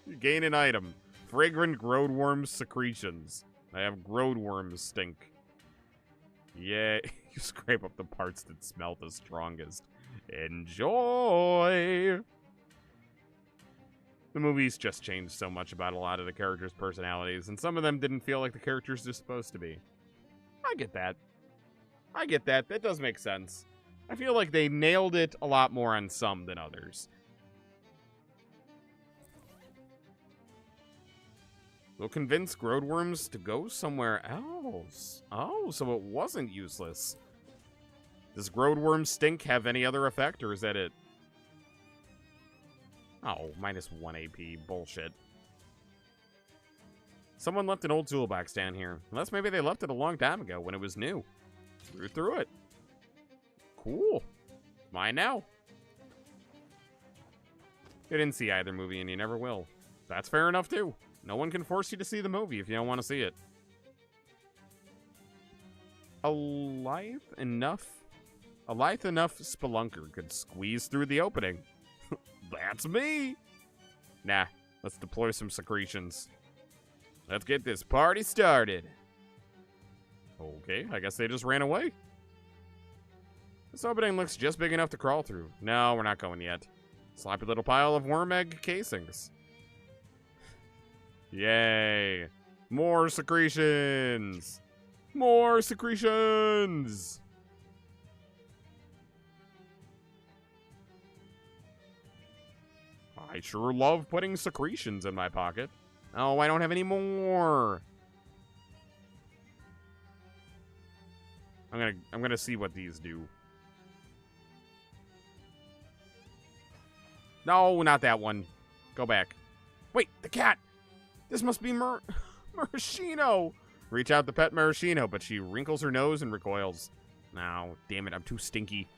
You gain an item. Fragrant growth-worm secretions. I have growth-worm stink. Yeah, you scrape up the parts that smell the strongest. Enjoy! The movies just changed so much about a lot of the characters' personalities, and some of them didn't feel like the characters they're supposed to be. I get that. I get that. That does make sense. I feel like they nailed it a lot more on some than others. They'll convince growthworms to go somewhere else. Oh, so it wasn't useless. Does growthworm stink have any other effect, or is that it? Oh, -1 AP. Bullshit. Someone left an old toolbox down here. Unless maybe they left it a long time ago when it was new. Through it. Cool. Mine now. You didn't see either movie, and you never will. That's fair enough, too. No one can force you to see the movie if you don't want to see it. A lithe enough spelunker could squeeze through the opening. That's me! Nah, let's deploy some secretions. Let's get this party started. Okay, I guess they just ran away. This opening looks just big enough to crawl through. No, we're not going yet. Sloppy little pile of worm egg casings. Yay. More secretions. More secretions. I sure love putting secretions in my pocket. Oh, I don't have any more. I'm gonna see what these do. No, not that one. Go back. Wait, the cat. This must be Maraschino. Reach out to pet Maraschino, but she wrinkles her nose and recoils. No, damn it, I'm too stinky.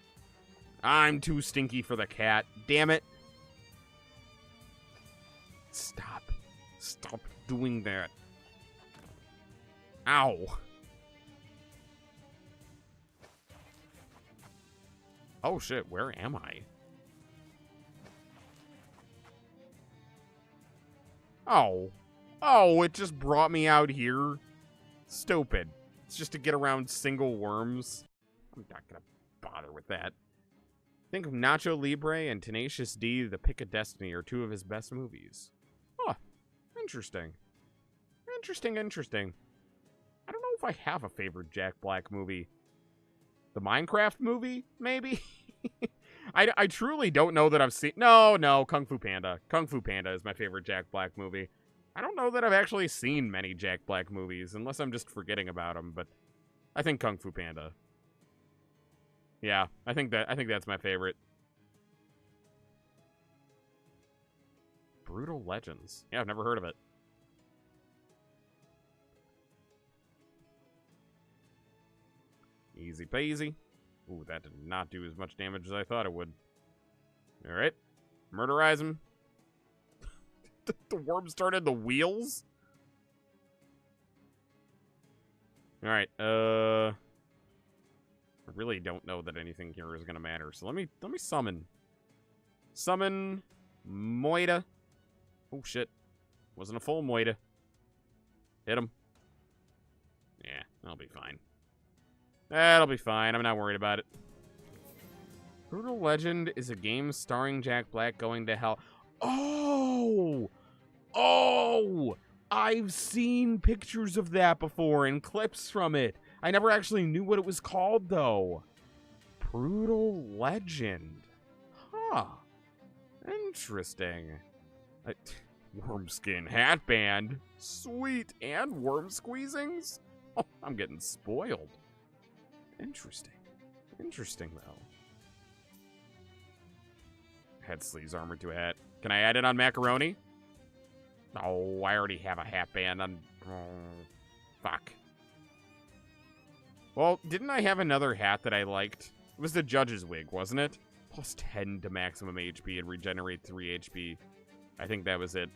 I'm too stinky for the cat. Damn it. Stop. Stop doing that. Ow. Oh shit, where am I? Oh. Oh, it just brought me out here? Stupid. It's just to get around single worms. I'm not gonna bother with that. Think of Nacho Libre and Tenacious D, The Pick of Destiny are two of his best movies. Huh. Interesting. Interesting. I don't know if I have a favorite Jack Black movie. The Minecraft movie, maybe? I truly don't know that I've seen... No, Kung Fu Panda. Kung Fu Panda is my favorite Jack Black movie. I don't know that I've actually seen many Jack Black movies, unless I'm just forgetting about them, but I think Kung Fu Panda. Yeah, I think that's my favorite. Brutal Legends. Yeah, I've never heard of it. Easy peasy. Ooh, that did not do as much damage as I thought it would. Alright. Murderize him. The worm started the wheels? Alright, I really don't know that anything here is gonna matter, so let me summon. Summon Moida. Oh shit. Wasn't a full moita. Hit him. Yeah, that'll be fine. That'll be fine. I'm not worried about it. Brutal Legend is a game starring Jack Black going to hell. Oh! Oh! I've seen pictures of that before and clips from it. I never actually knew what it was called, though. Brutal Legend. Huh. Interesting. Wormskin hatband. Sweet. And worm squeezings? Oh, I'm getting spoiled. Interesting. Interesting, though. Head sleeves armor to a hat. Can I add it on macaroni? Oh, I already have a hatband on... Oh, fuck. Well, didn't I have another hat that I liked? It was the judge's wig, wasn't it? Plus 10 to maximum HP and regenerate 3 HP. I think that was it.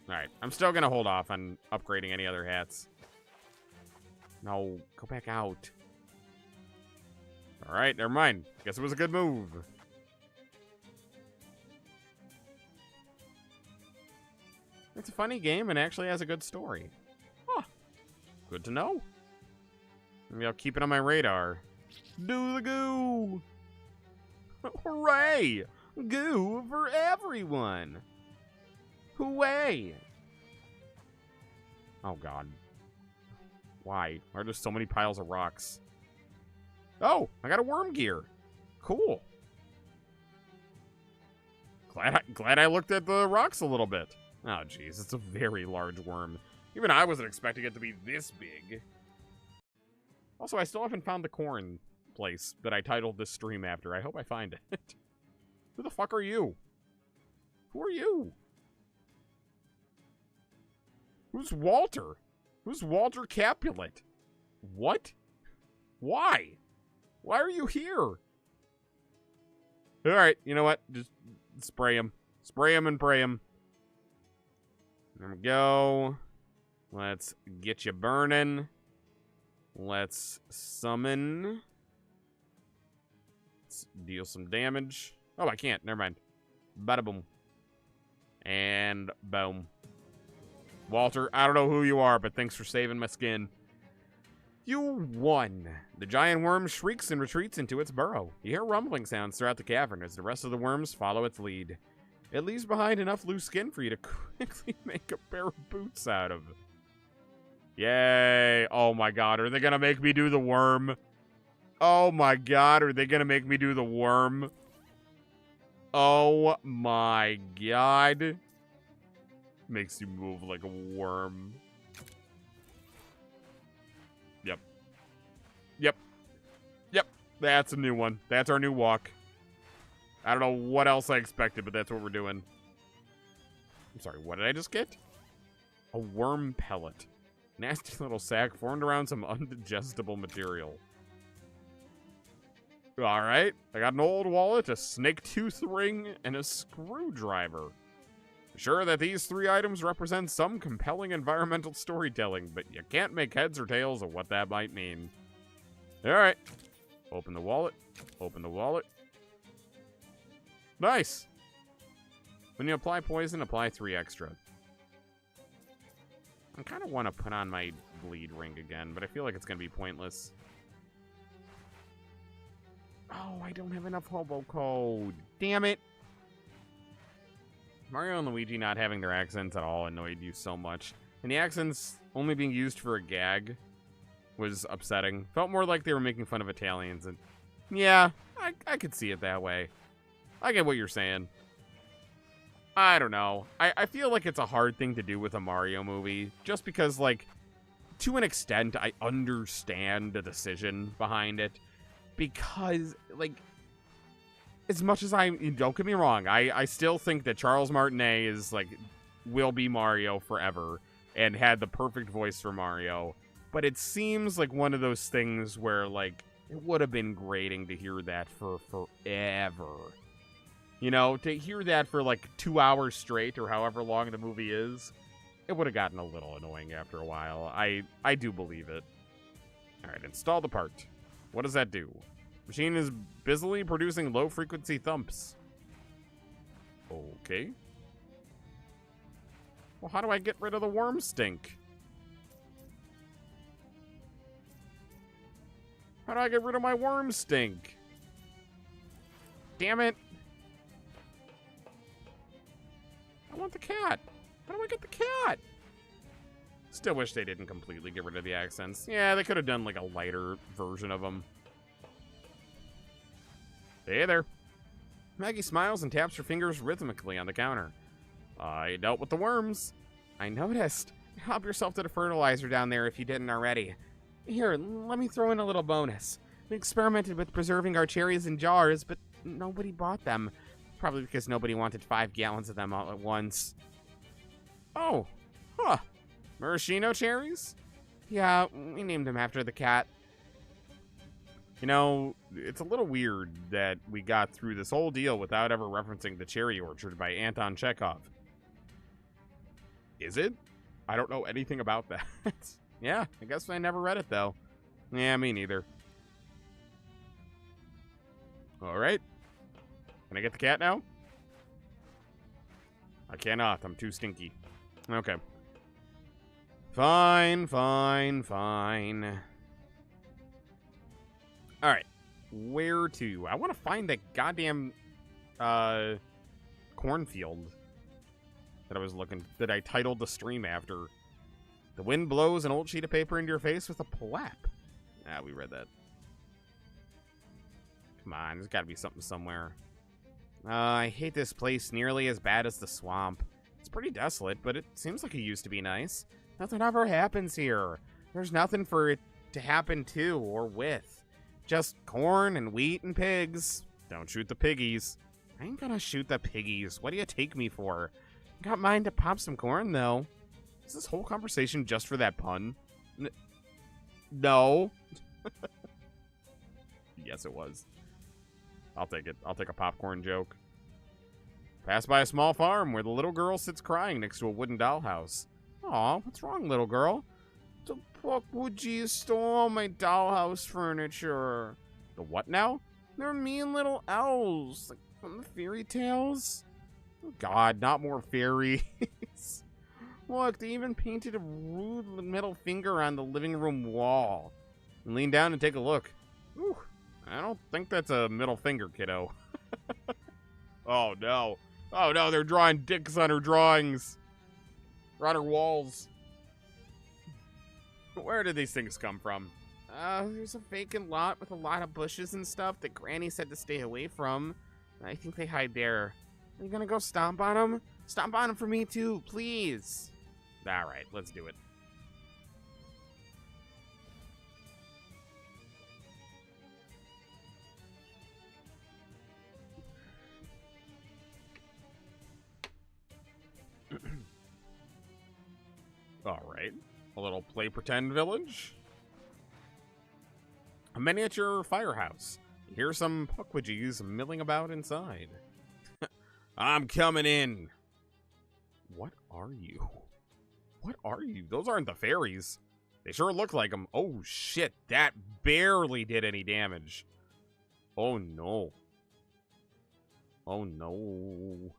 Alright, I'm still gonna hold off on upgrading any other hats. No, go back out. Alright, never mind. Guess it was a good move. It's a funny game and actually has a good story. Huh. Good to know. Maybe I'll keep it on my radar. Do the goo! Hooray! Goo for everyone! Hooray! Oh, God. Why? Why are there so many piles of rocks? Oh, I got a worm gear. Cool. Glad I looked at the rocks a little bit. Oh, jeez, it's a very large worm. Even I wasn't expecting it to be this big. Also, I still haven't found the corn place that I titled this stream after. I hope I find it. Who the fuck are you? Who are you? Who's Walter? Who's Walter Capulet? What? Why? Why are you here? Alright, you know what? Just spray him. Spray him and pray him. There we go. Let's get you burning. Let's summon. Let's deal some damage. Oh, I can't. Never mind. Bada boom. And boom. Walter, I don't know who you are, but thanks for saving my skin. You won. The giant worm shrieks and retreats into its burrow. You hear rumbling sounds throughout the cavern as the rest of the worms follow its lead. It leaves behind enough loose skin for you to quickly make a pair of boots out of. Yay. Oh my god, are they gonna make me do the worm? Oh my god, are they gonna make me do the worm? Oh my god. Makes you move like a worm. Yep. Yep. Yep. That's a new one. That's our new walk. I don't know what else I expected, but that's what we're doing. I'm sorry, what did I just get? A worm pellet. Nasty little sack formed around some undigestible material. Alright. I got an old wallet, a snake tooth ring, and a screwdriver. Sure that these 3 items represent some compelling environmental storytelling, but you can't make heads or tails of what that might mean. Alright. Open the wallet. Open the wallet. Nice! When you apply poison, apply 3 extra. I kind of want to put on my bleed ring again, but I feel like it's going to be pointless. Oh, I don't have enough hobo code. Damn it! Mario and Luigi not having their accents at all annoyed you so much. And the accents only being used for a gag was upsetting. Felt more like they were making fun of Italians. And yeah, I could see it that way. I get what you're saying. I don't know. I feel like it's a hard thing to do with a Mario movie. Just because, like, to an extent, I understand the decision behind it. Because, like, as much as don't get me wrong, I still think that Charles Martinet is, like, will be Mario forever. And had the perfect voice for Mario. But it seems like one of those things where, like, it would have been grating to hear that for forever. You know, to hear that for like 2 hours straight or however long the movie is, it would have gotten a little annoying after a while. I do believe it. All right, install the part. What does that do? Machine is busily producing low-frequency thumps. Okay. Well, how do I get rid of the worm stink? How do I get rid of my worm stink? Damn it. I want the cat. How do I get the cat? Still wish they didn't completely get rid of the accents. Yeah, they could have done like a lighter version of them. Hey there. Maggie smiles and taps her fingers rhythmically on the counter. I dealt with the worms. I noticed. Help yourself to the fertilizer down there if you didn't already. Here, let me throw in a little bonus. We experimented with preserving our cherries in jars, but nobody bought them. Probably because nobody wanted 5 gallons of them all at once. Oh, huh. Maraschino cherries? Yeah, we named them after the cat. You know, it's a little weird that we got through this whole deal without ever referencing The Cherry Orchard by Anton Chekhov. Is it? I don't know anything about that. Yeah, I guess I never read it, though. Yeah, me neither. Alright. Can I get the cat now? I cannot. I'm too stinky. Okay. Fine, fine, fine. Alright. Where to? I want to find that goddamn cornfield that I was looking, that I titled the stream after. The wind blows an old sheet of paper into your face with a plap. Ah, we read that. Come on, there's got to be something somewhere. I hate this place nearly as bad as the swamp. It's pretty desolate, but it seems like it used to be nice. Nothing ever happens here. There's nothing for it to happen to or with. Just corn and wheat and pigs. Don't shoot the piggies. I ain't gonna shoot the piggies. What do you take me for? Got mine to pop some corn, though. Is this whole conversation just for that pun? No. Yes, it was. I'll take it. I'll take a popcorn joke. Pass by a small farm where the little girl sits crying next to a wooden dollhouse. Aw, what's wrong, little girl? The Pukwudgies stole all my dollhouse furniture. The what now? They're mean little elves, like from the fairy tales. Oh God, not more fairies. Look, they even painted a rude middle finger on the living room wall. Lean down and take a look. Ooh, I don't think that's a middle finger, kiddo. Oh no. Oh no, they're drawing dicks on her drawings. Or on her walls. Where did these things come from? There's a vacant lot with a lot of bushes and stuff that Granny said to stay away from. I think they hide there. Are you gonna go stomp on them? Stomp on them for me too, please. Alright, let's do it. Alright. A little play pretend village. A miniature firehouse. You hear some Pukwudgies milling about inside. I'm coming in. What are you? What are you? Those aren't the fairies. They sure look like them. Oh shit, that barely did any damage. Oh no. Oh no.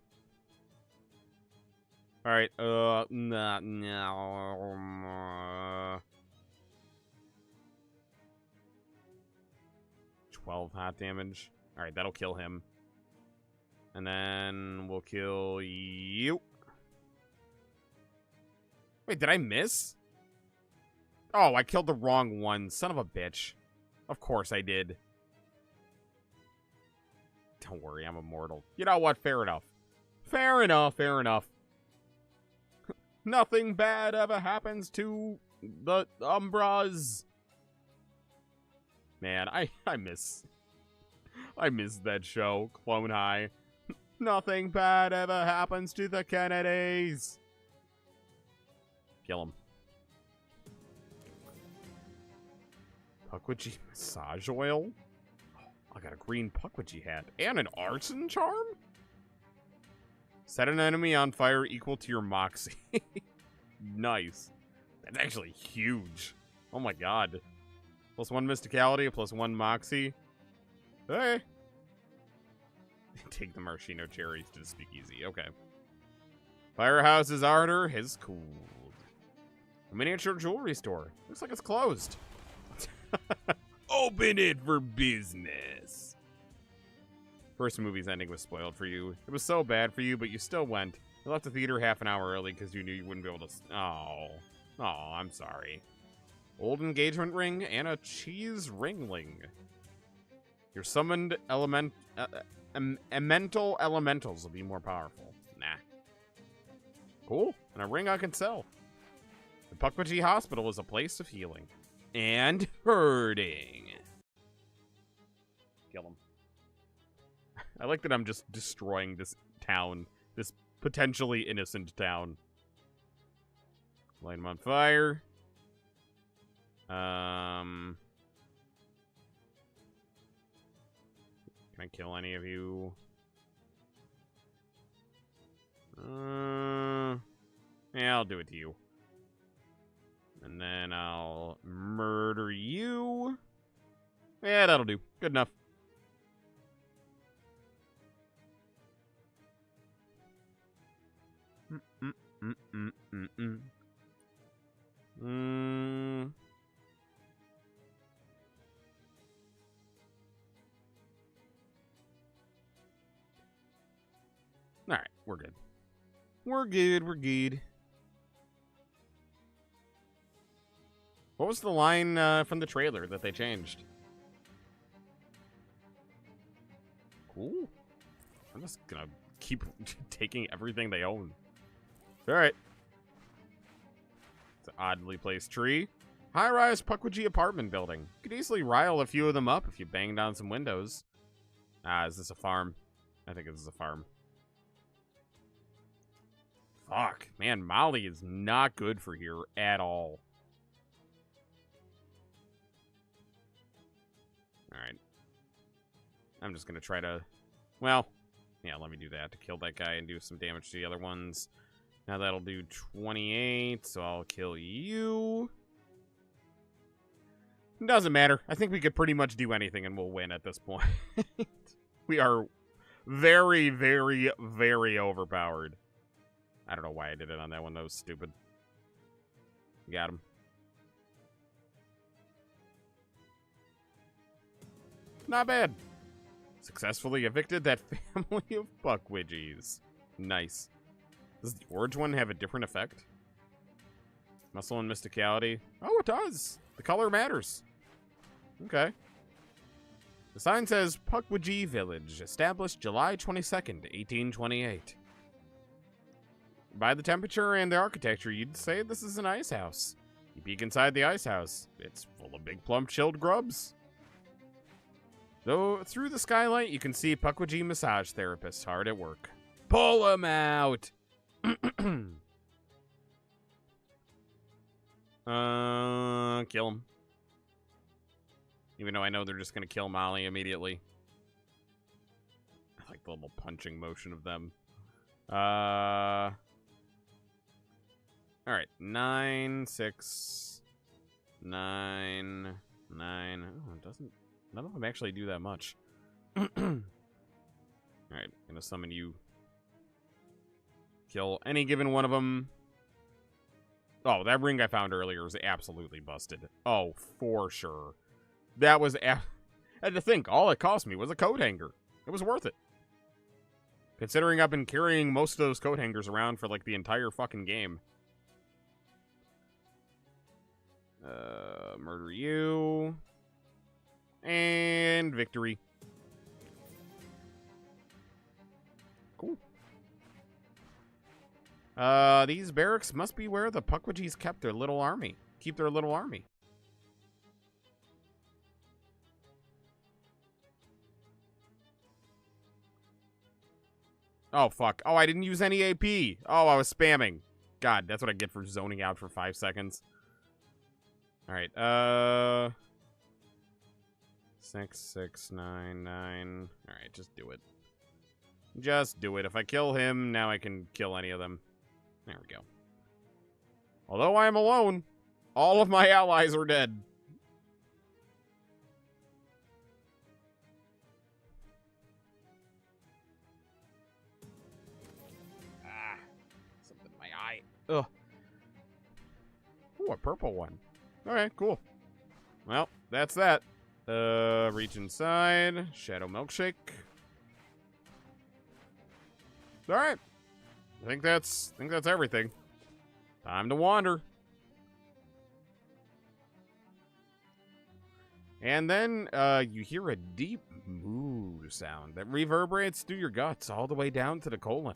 Alright, no. 12 hot damage. Alright, that'll kill him. And then we'll kill you. Wait, did I miss? Oh, I killed the wrong one. Son of a bitch. Of course I did. Don't worry, I'm immortal. You know what? Fair enough. Fair enough, fair enough. Nothing bad ever happens to the Umbras. Man, I miss that show, Clone High. Nothing bad ever happens to the Kennedys. Kill him. Pukwudgie massage oil? I got a green Pukwudgie hat. And an arson charm? Set an enemy on fire equal to your moxie. Nice. That's actually huge. Oh my god. +1 mysticality, +1 moxie. Hey. Take the maraschino cherries to the speakeasy. Okay. Firehouse's ardor has cooled. A miniature jewelry store. Looks like it's closed. Open it for business. First movie's ending was spoiled for you. It was so bad for you, but you still went. You left the theater half an hour early because you knew you wouldn't be able to... Oh, I'm sorry. Old engagement ring and a cheese ringling. Your summoned mental elementals will be more powerful. Nah. Cool. And a ring I can sell. The Pukwudgie Hospital is a place of healing. And hurting. Kill him. I like that I'm just destroying this town. This potentially innocent town. Light him on fire. Can I kill any of you? Yeah, I'll do it to you. And then I'll murder you. Yeah, that'll do. Good enough. Alright, we're good. We're good. What was the line from the trailer that they changed? Cool. I'm just gonna keep taking everything they own. Alright. It's an oddly placed tree. High-rise Pukwudgie apartment building. You could easily rile a few of them up if you bang down some windows. Is this a farm? I think this is a farm. Fuck. Man, Molly is not good for here at all. Alright. I'm just gonna try to... Well, yeah, let me do that to kill that guy and do some damage to the other ones. Now that'll do 28, so I'll kill you. Doesn't matter. I think we could pretty much do anything and we'll win at this point. We are very, very, very overpowered. I don't know why I did it on that one. That was stupid. Got him. Not bad. Successfully evicted that family of Pukwudgies. Nice. Does the orange one have a different effect? Muscle and mysticality. Oh, it does. The color matters. Okay. The sign says Pukwudgie Village, established July 22nd, 1828. By the temperature and the architecture, you'd say this is an ice house. You peek inside the ice house. It's full of big, plump, chilled grubs. Though through the skylight, you can see Pukwudgie massage therapists hard at work. Pull them out! Kill him. Even though I know they're just gonna kill Molly immediately. I like the little punching motion of them. Alright, 9, 6, 9, 9. Oh, it doesn't... None of them actually do that much. Alright, gonna summon you. Kill any given one of them. Oh, that ring I found earlier was absolutely busted. Oh, for sure. That was... I had to think, all it cost me was a coat hanger. It was worth it. Considering I've been carrying most of those coat hangers around for, like, the entire fucking game. Murder you. And victory. Cool. These barracks must be where the Pukwudgies kept their little army. Keep their little army. Oh, fuck. Oh, I didn't use any AP. Oh, I was spamming. God, that's what I get for zoning out for 5 seconds. Alright, 6, 6, 9, 9. Alright, just do it. Just do it. If I kill him, now I can kill any of them. There we go. Although I am alone, all of my allies are dead. Ugh. Ooh, a purple one. Alright, cool. Well, that's that. Reach inside. Shadow milkshake. Alright. I think that's everything. Time to wander. And then, you hear a deep moo sound that reverberates through your guts all the way down to the colon.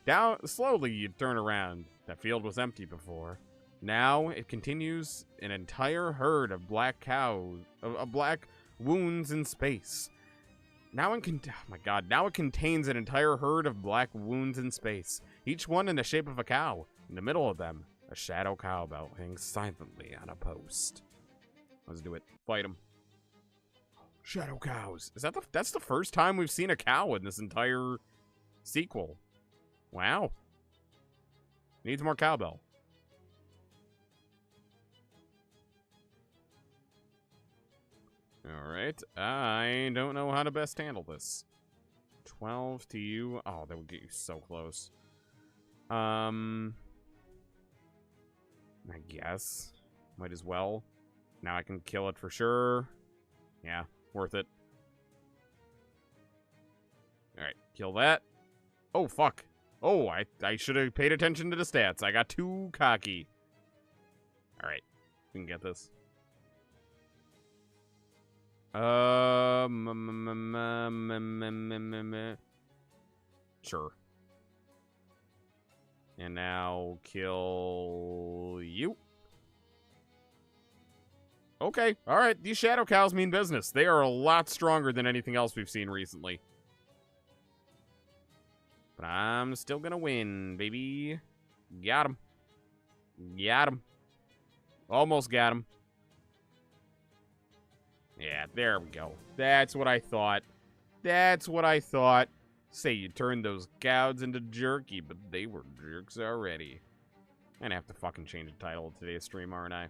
Down, slowly you turn around. That field was empty before. Now it continues an entire herd of black cows, of black wounds in space. Now it oh my god, now it contains an entire herd of black wounds in space, each one in the shape of a cow. In the middle of them, a shadow cowbell hangs silently on a post. Let's do it. Fight him. Shadow cows. Is that that's the first time we've seen a cow in this entire sequel. Wow. Needs more cowbell. Alright. I don't know how to best handle this. 12 to you. Oh, that would get you so close. I guess. Might as well. Now I can kill it for sure. Yeah, worth it. Alright, kill that. Oh, fuck. Oh, I should have paid attention to the stats. I got too cocky. Alright, we can get this. Sure. And now kill you. Okay, alright, these shadow cows mean business. They are a lot stronger than anything else we've seen recently. But I'm still gonna win, baby. Got him. Got him. Almost got him. Yeah, there we go. That's what I thought. That's what I thought. Say you turned those cows into jerky, but they were jerks already. I'm gonna have to fucking change the title of today's stream, aren't I?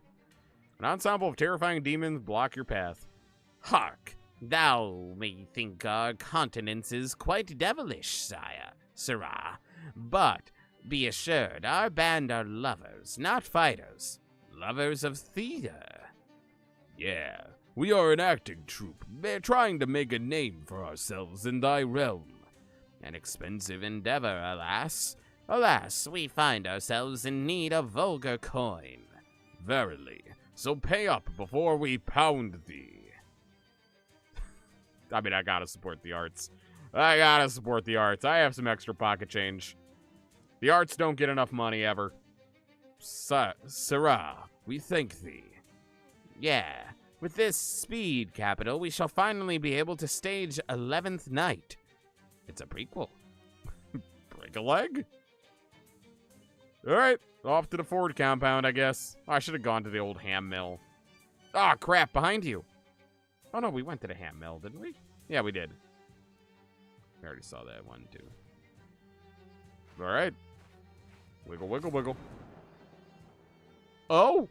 An ensemble of terrifying demons block your path. Hark! Thou may think our countenance is quite devilish, sirrah, but be assured our band are lovers, not fighters. Lovers of theater. Yeah, we are an acting troupe, trying to make a name for ourselves in thy realm. An expensive endeavor, alas. Alas, we find ourselves in need of vulgar coin. Verily. So pay up before we pound thee. I mean, I gotta support the arts. I gotta support the arts. I have some extra pocket change. The arts don't get enough money ever. Sirrah, we thank thee. Yeah, with this speed capital, we shall finally be able to stage 11th Night. It's a prequel. Break a leg? Alright, off to the Ford compound, I guess. Oh, I should have gone to the old ham mill. Ah, oh, crap, behind you. Oh, no, we went to the ham mill, didn't we? Yeah, we did. We already saw that one, too. Alright. Wiggle, wiggle, wiggle. Oh!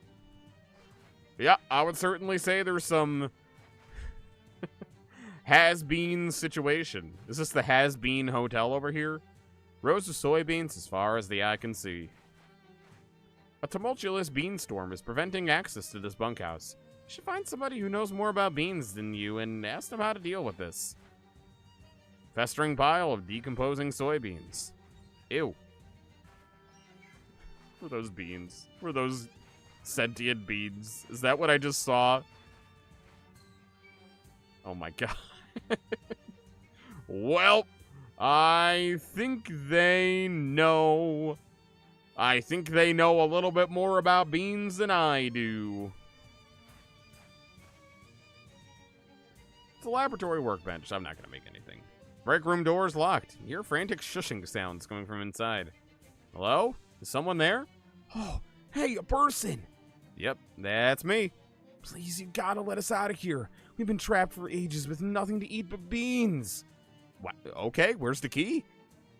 Yeah, I would certainly say there's some has-been situation. Is this the has-been hotel over here? Rows of soybeans as far as the eye can see. A tumultuous bean storm is preventing access to this bunkhouse. You should find somebody who knows more about beans than you and ask them how to deal with this. Festering pile of decomposing soybeans. Ew. Were those beans? Were those sentient beans? Is that what I just saw? Oh my god. Well, I think they know. I think they know a little bit more about beans than I do. It's a laboratory workbench. I'm not going to make anything. Break room door is locked. You hear frantic shushing sounds coming from inside. Hello? Is someone there? Oh, hey, a person. Yep, that's me. Please, you gotta let us out of here. We've been trapped for ages with nothing to eat but beans. What? Okay, where's the key?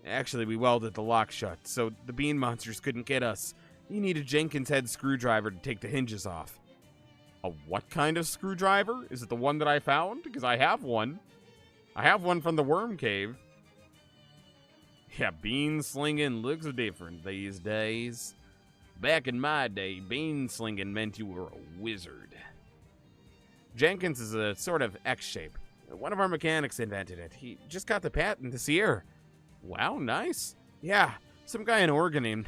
Actually, we welded the lock shut, so the bean monsters couldn't get us. You need a Jenkins head screwdriver to take the hinges off. A what kind of screwdriver? Is it the one that I found? Because I have one. I have one from the worm cave. Yeah, bean slinging looks different these days. Back in my day, bean slinging meant you were a wizard. Jenkins is a sort of X-shape. One of our mechanics invented it. He just got the patent this year. Wow, nice. Yeah, some guy in Oregon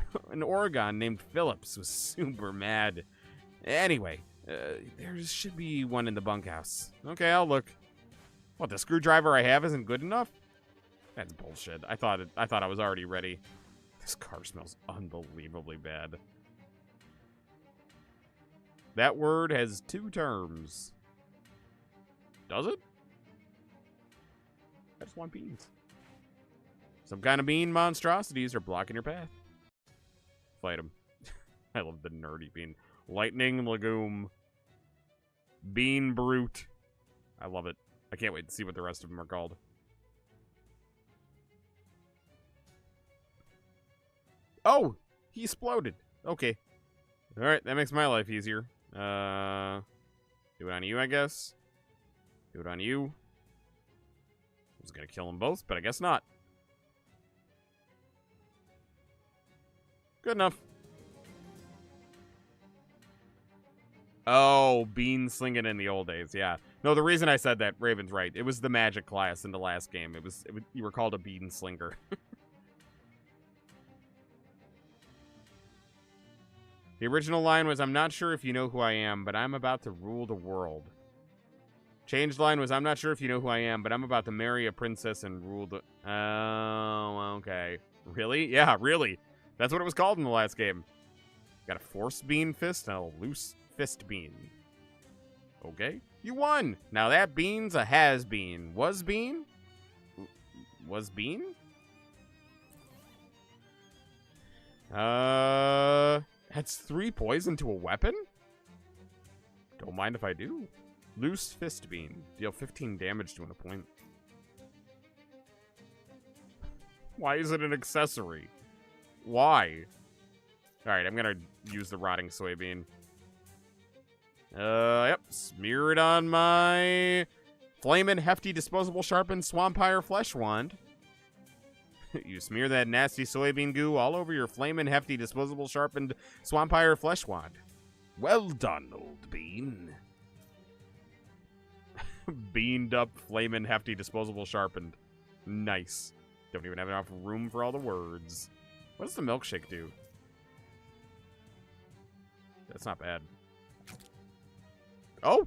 named Phillips was super mad. Anyway, there should be one in the bunkhouse. Okay, I'll look. What, the screwdriver I have isn't good enough? That's bullshit. I thought I was already ready. This car smells unbelievably bad. That word has 2 terms. Does it? I just want beans. Some kind of bean monstrosities are blocking your path. Fight them. I love the nerdy bean. Lightning legume. Bean brute. I love it. I can't wait to see what the rest of them are called. Oh! He exploded. Okay. Alright, that makes my life easier. Do it on you, I guess. Do it on you. I was gonna kill them both, but I guess not. Good enough. Oh, bean slinging in the old days, yeah. No, the reason I said that, Raven's right. It was the magic class in the last game. You were called a bean slinger. The original line was, I'm not sure if you know who I am, but I'm about to rule the world. Changed line was, I'm not sure if you know who I am, but I'm about to marry a princess and rule the... Oh, okay. Really? Yeah, really. That's what it was called in the last game. Got a force bean fist and a loose fist bean. Okay. You won! Now that bean's a has-been. Was bean? Was bean? That's 3 poison to a weapon? Don't mind if I do. Loose fist bean. Deal 15 damage to an opponent. Why is it an accessory? Why? Alright, I'm gonna use the rotting soybean. Yep. Smear it on my flamin' hefty disposable sharpened swampire flesh wand. You smear that nasty soybean goo all over your flamin' hefty disposable sharpened swampire flesh wand. Well done, old bean. Beaned up flamin' hefty disposable sharpened. Nice. Don't even have enough room for all the words. What does the milkshake do? That's not bad. Oh!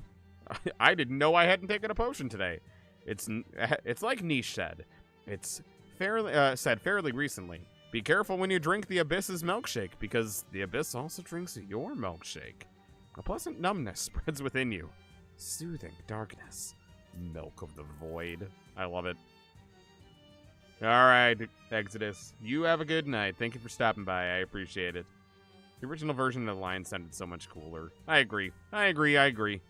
I didn't know I hadn't taken a potion today. It's like Niche said. It's said fairly recently. Be careful when you drink the Abyss's milkshake, because the Abyss also drinks your milkshake. A pleasant numbness spreads within you. Soothing darkness. Milk of the void. I love it. Alright, Exodus. You have a good night. Thank you for stopping by. I appreciate it. The original version of the line sounded so much cooler. I agree. I agree.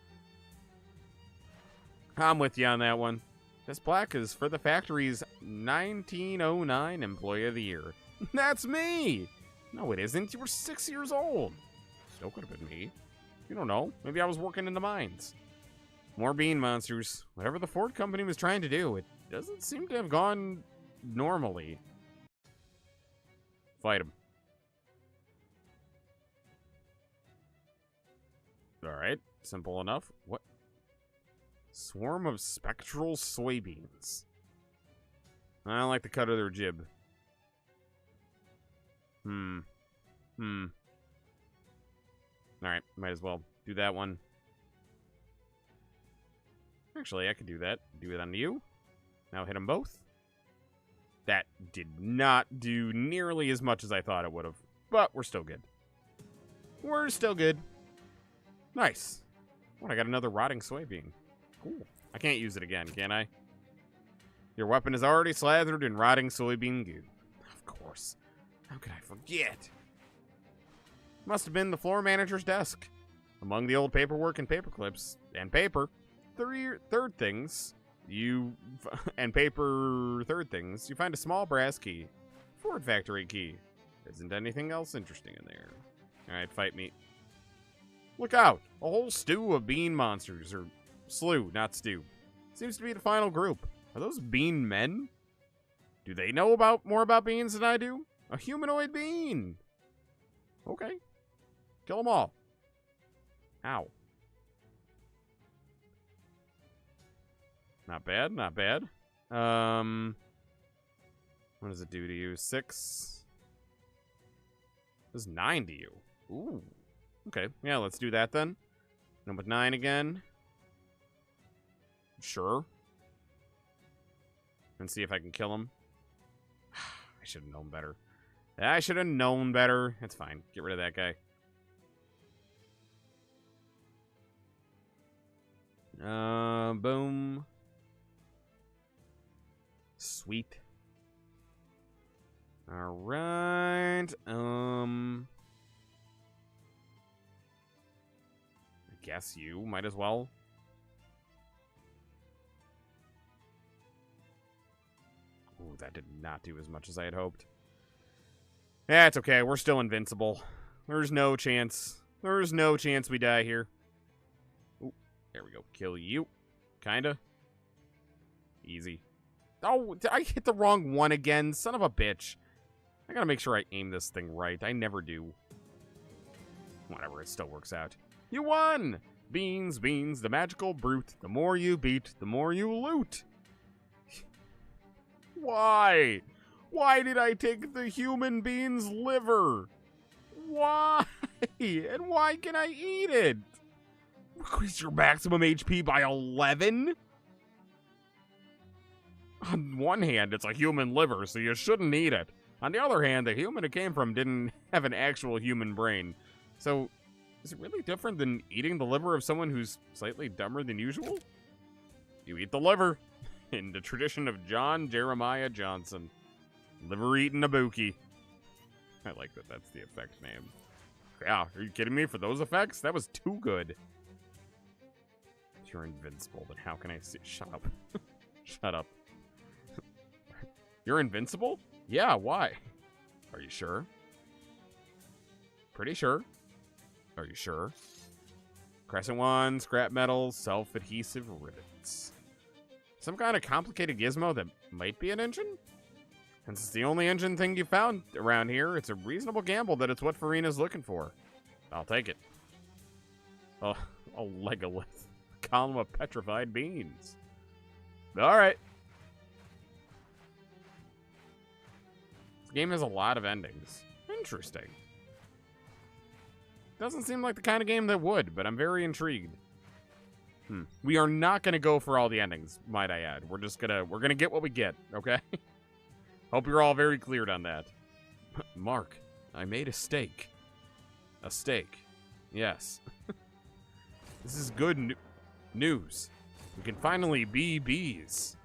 I'm with you on that one. This plaque is for the factory's 1909 Employee of the Year. That's me! No, it isn't. You were 6 years old. Still could have been me. You don't know. Maybe I was working in the mines. More bean monsters. Whatever the Ford company was trying to do, it doesn't seem to have gone normally. Fight him. Alright, simple enough. What? Swarm of spectral soybeans. I don't like the cut of their jib. Alright, might as well do that one. Actually, I could do that. Do it on you. Now hit them both. That did not do nearly as much as I thought it would have. But we're still good. We're still good. Nice. What, I got another rotting soybean. Cool. I can't use it again, can I? Your weapon is already slathered in rotting soybean goo. Of course. How could I forget? Must have been the floor manager's desk. Among the old paperwork and paper clips and paper, third things, you find a small brass key. Ford factory key. Isn't anything else interesting in there? Alright, fight me. Look out! A whole stew of bean monsters, or slew, not stew. Seems to be the final group. Are those bean men? Do they know more about beans than I do? A humanoid bean. Okay. Kill them all. Ow. Not bad, not bad. What does it do to you? 6. It does 9 to you. Ooh. Okay, yeah, let's do that then. And with 9 again. Sure. And see if I can kill him. I should have known better. I should have known better. That's fine. Get rid of that guy. Boom. Sweet. All right. I guess you might as well. Ooh, that did not do as much as I had hoped. Yeah, it's okay. We're still invincible. There's no chance. There's no chance we die here. Ooh, there we go. Kill you. Kinda. Easy. Oh, I hit the wrong one again. Son of a bitch. I gotta make sure I aim this thing right. I never do. Whatever, it still works out. You won! Beans, beans, the magical brute. The more you beat, the more you loot. Why? Why did I take the human bean's liver? Why? And why can I eat it? Increase your maximum HP by 11? On one hand, it's a human liver, so you shouldn't eat it. On the other hand, the human it came from didn't have an actual human brain. So, is it really different than eating the liver of someone who's slightly dumber than usual? You eat the liver, in the tradition of John Jeremiah Johnson. Liver-eating Ibuki. I like that that's the effect name. Yeah, are you kidding me? For those effects? That was too good. If you're invincible, then how can I see? Shut up. Shut up. You're invincible? Yeah, why? Are you sure? Pretty sure. Are you sure? Crescent one, scrap metal, self-adhesive rivets. Some kind of complicated gizmo that might be an engine? Since it's the only engine thing you found around here, it's a reasonable gamble that it's what Farina's looking for. I'll take it. Oh, a Legolith. A column of petrified beans. Alright. This game has a lot of endings. Interesting. Doesn't seem like the kind of game that would, but I'm very intrigued. We are not gonna go for all the endings, might I add. We're gonna get what we get, okay? Hope you're all very cleared on that. Mark, I made a steak. A steak. Yes. This is good news. We can finally be bees.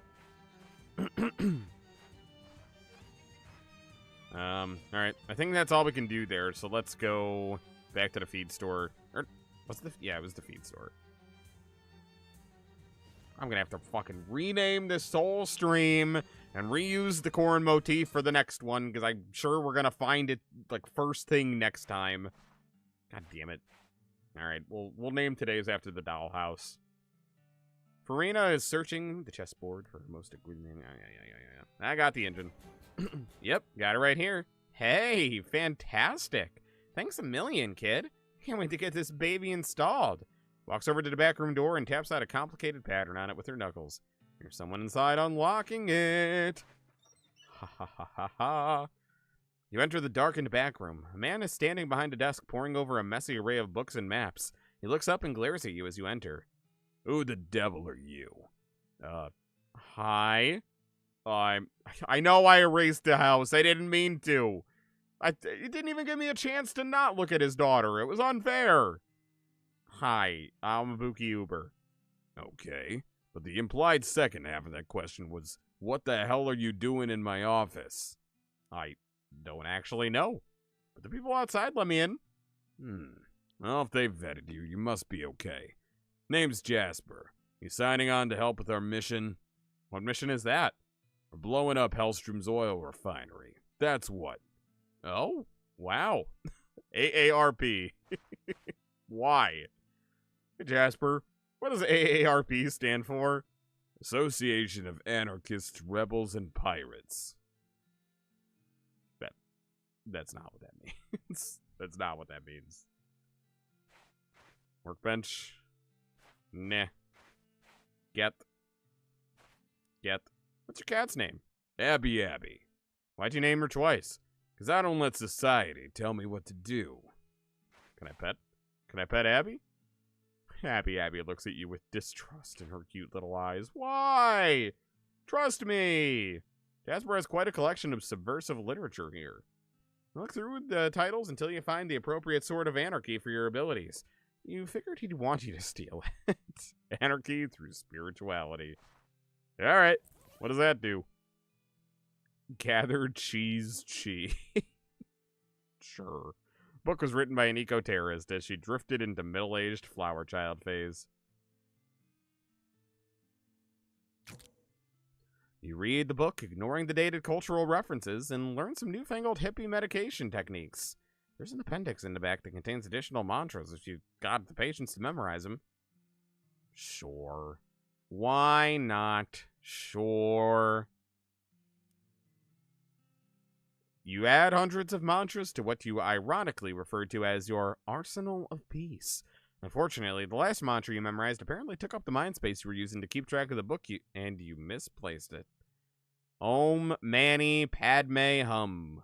Alright. I think that's all we can do there, so let's go back to the feed store. Yeah, it was the feed store. I'm gonna have to fucking rename this whole stream and reuse the corn motif for the next one, because I'm sure we're gonna find it, like, first thing next time. God damn it. Alright, we'll name today's after the dollhouse. Farina is searching the chessboard for her most agreement. Yeah. I got the engine. Yep, got it right here. Hey, fantastic. Thanks a million, kid. Can't wait to get this baby installed. Walks over to the back room door and taps out a complicated pattern on it with her knuckles. There's someone inside unlocking it. Ha ha ha ha ha. You enter the darkened back room. A man is standing behind a desk poring over a messy array of books and maps. He looks up and glares at you as you enter. Who the devil are you? Hi. I know I erased the house. I didn't mean to. It didn't even give me a chance to not look at his daughter. It was unfair. Hi, I'm Ibuki Uber. Okay, but the implied second half of that question was, what the hell are you doing in my office? I don't actually know, but the people outside let me in. Well, if they've vetted you, you must be okay. Name's Jasper. You signing on to help with our mission? What mission is that? We're blowing up Hellstrom's oil refinery. That's what. Oh, wow. AARP. Why? Hey, Jasper, what does AARP stand for? Association of Anarchists, Rebels, and Pirates. That's not what that means. That's not what that means. Workbench. Nah. Get. What's your cat's name? Abby. Why'd you name her twice? Because I don't let society tell me what to do. Can I pet Abby? Abby looks at you with distrust in her cute little eyes. Why? Trust me. Jasper has quite a collection of subversive literature here. Look through the titles until you find the appropriate sort of anarchy for your abilities. You figured he'd want you to steal it. Anarchy through spirituality. Alright, what does that do? Gather cheese. Sure. Book was written by an eco-terrorist as she drifted into middle-aged flower child phase. You read the book, ignoring the dated cultural references, and learn some newfangled hippie medication techniques. There's an appendix in the back that contains additional mantras if you've got the patience to memorize them. Sure. Why not? Sure. You add hundreds of mantras to what you ironically referred to as your arsenal of peace. Unfortunately, the last mantra you memorized apparently took up the mind space you were using to keep track of the book, and you misplaced it. Om Mani Padme Hum.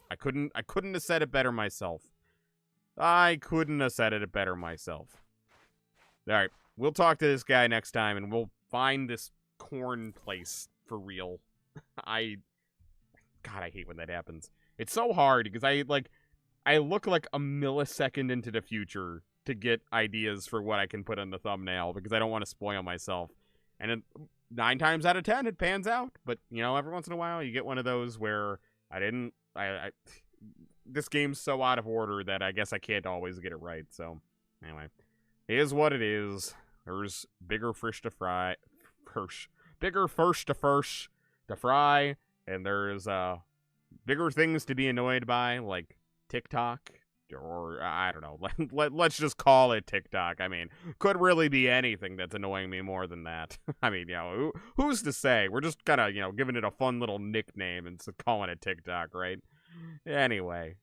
I couldn't have said it better myself. Alright, we'll talk to this guy next time, and we'll find this corn place for real. God, I hate when that happens. It's so hard, because I look like a millisecond into the future to get ideas for what I can put on the thumbnail, because I don't want to spoil myself. And 9 times out of 10, it pans out. But, you know, every once in a while, you get one of those where this game's so out of order that I guess I can't always get it right. So, anyway, it is what it is. There's bigger fish to fry. Bigger fish to fry. And there's bigger things to be annoyed by, like TikTok, or I don't know. Let's just call it TikTok. I mean, could really be anything that's annoying me more than that. I mean, you know, who's to say? We're just kind of, you know, giving it a fun little nickname and calling it TikTok, right? Anyway,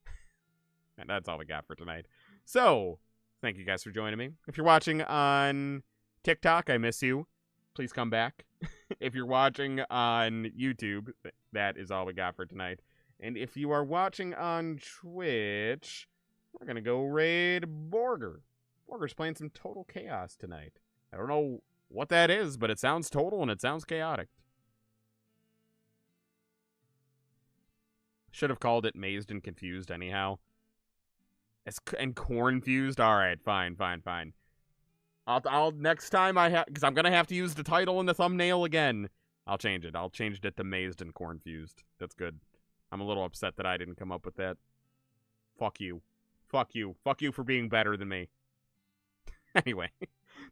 and that's all we got for tonight. So, thank you guys for joining me. If you're watching on TikTok, I miss you. Please come back. If you're watching on YouTube, that is all we got for tonight. And if you are watching on Twitch, we're going to go raid Borger. Borger's playing some Total Chaos tonight. I don't know what that is, but it sounds total and it sounds chaotic. Should have called it Mazed and Confused anyhow. And Cornfused? Alright, fine. I'll next time because I'm gonna have to use the title in the thumbnail again. I'll change it. I'll change it to Mazed and Cornfused. That's good. I'm a little upset that I didn't come up with that. Fuck you. Fuck you for being better than me. Anyway,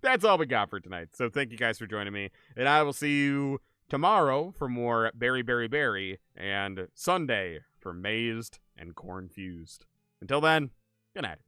that's all we got for tonight. So thank you guys for joining me, and I will see you tomorrow for more Berry, and Sunday for Mazed and Cornfused. Until then, good night.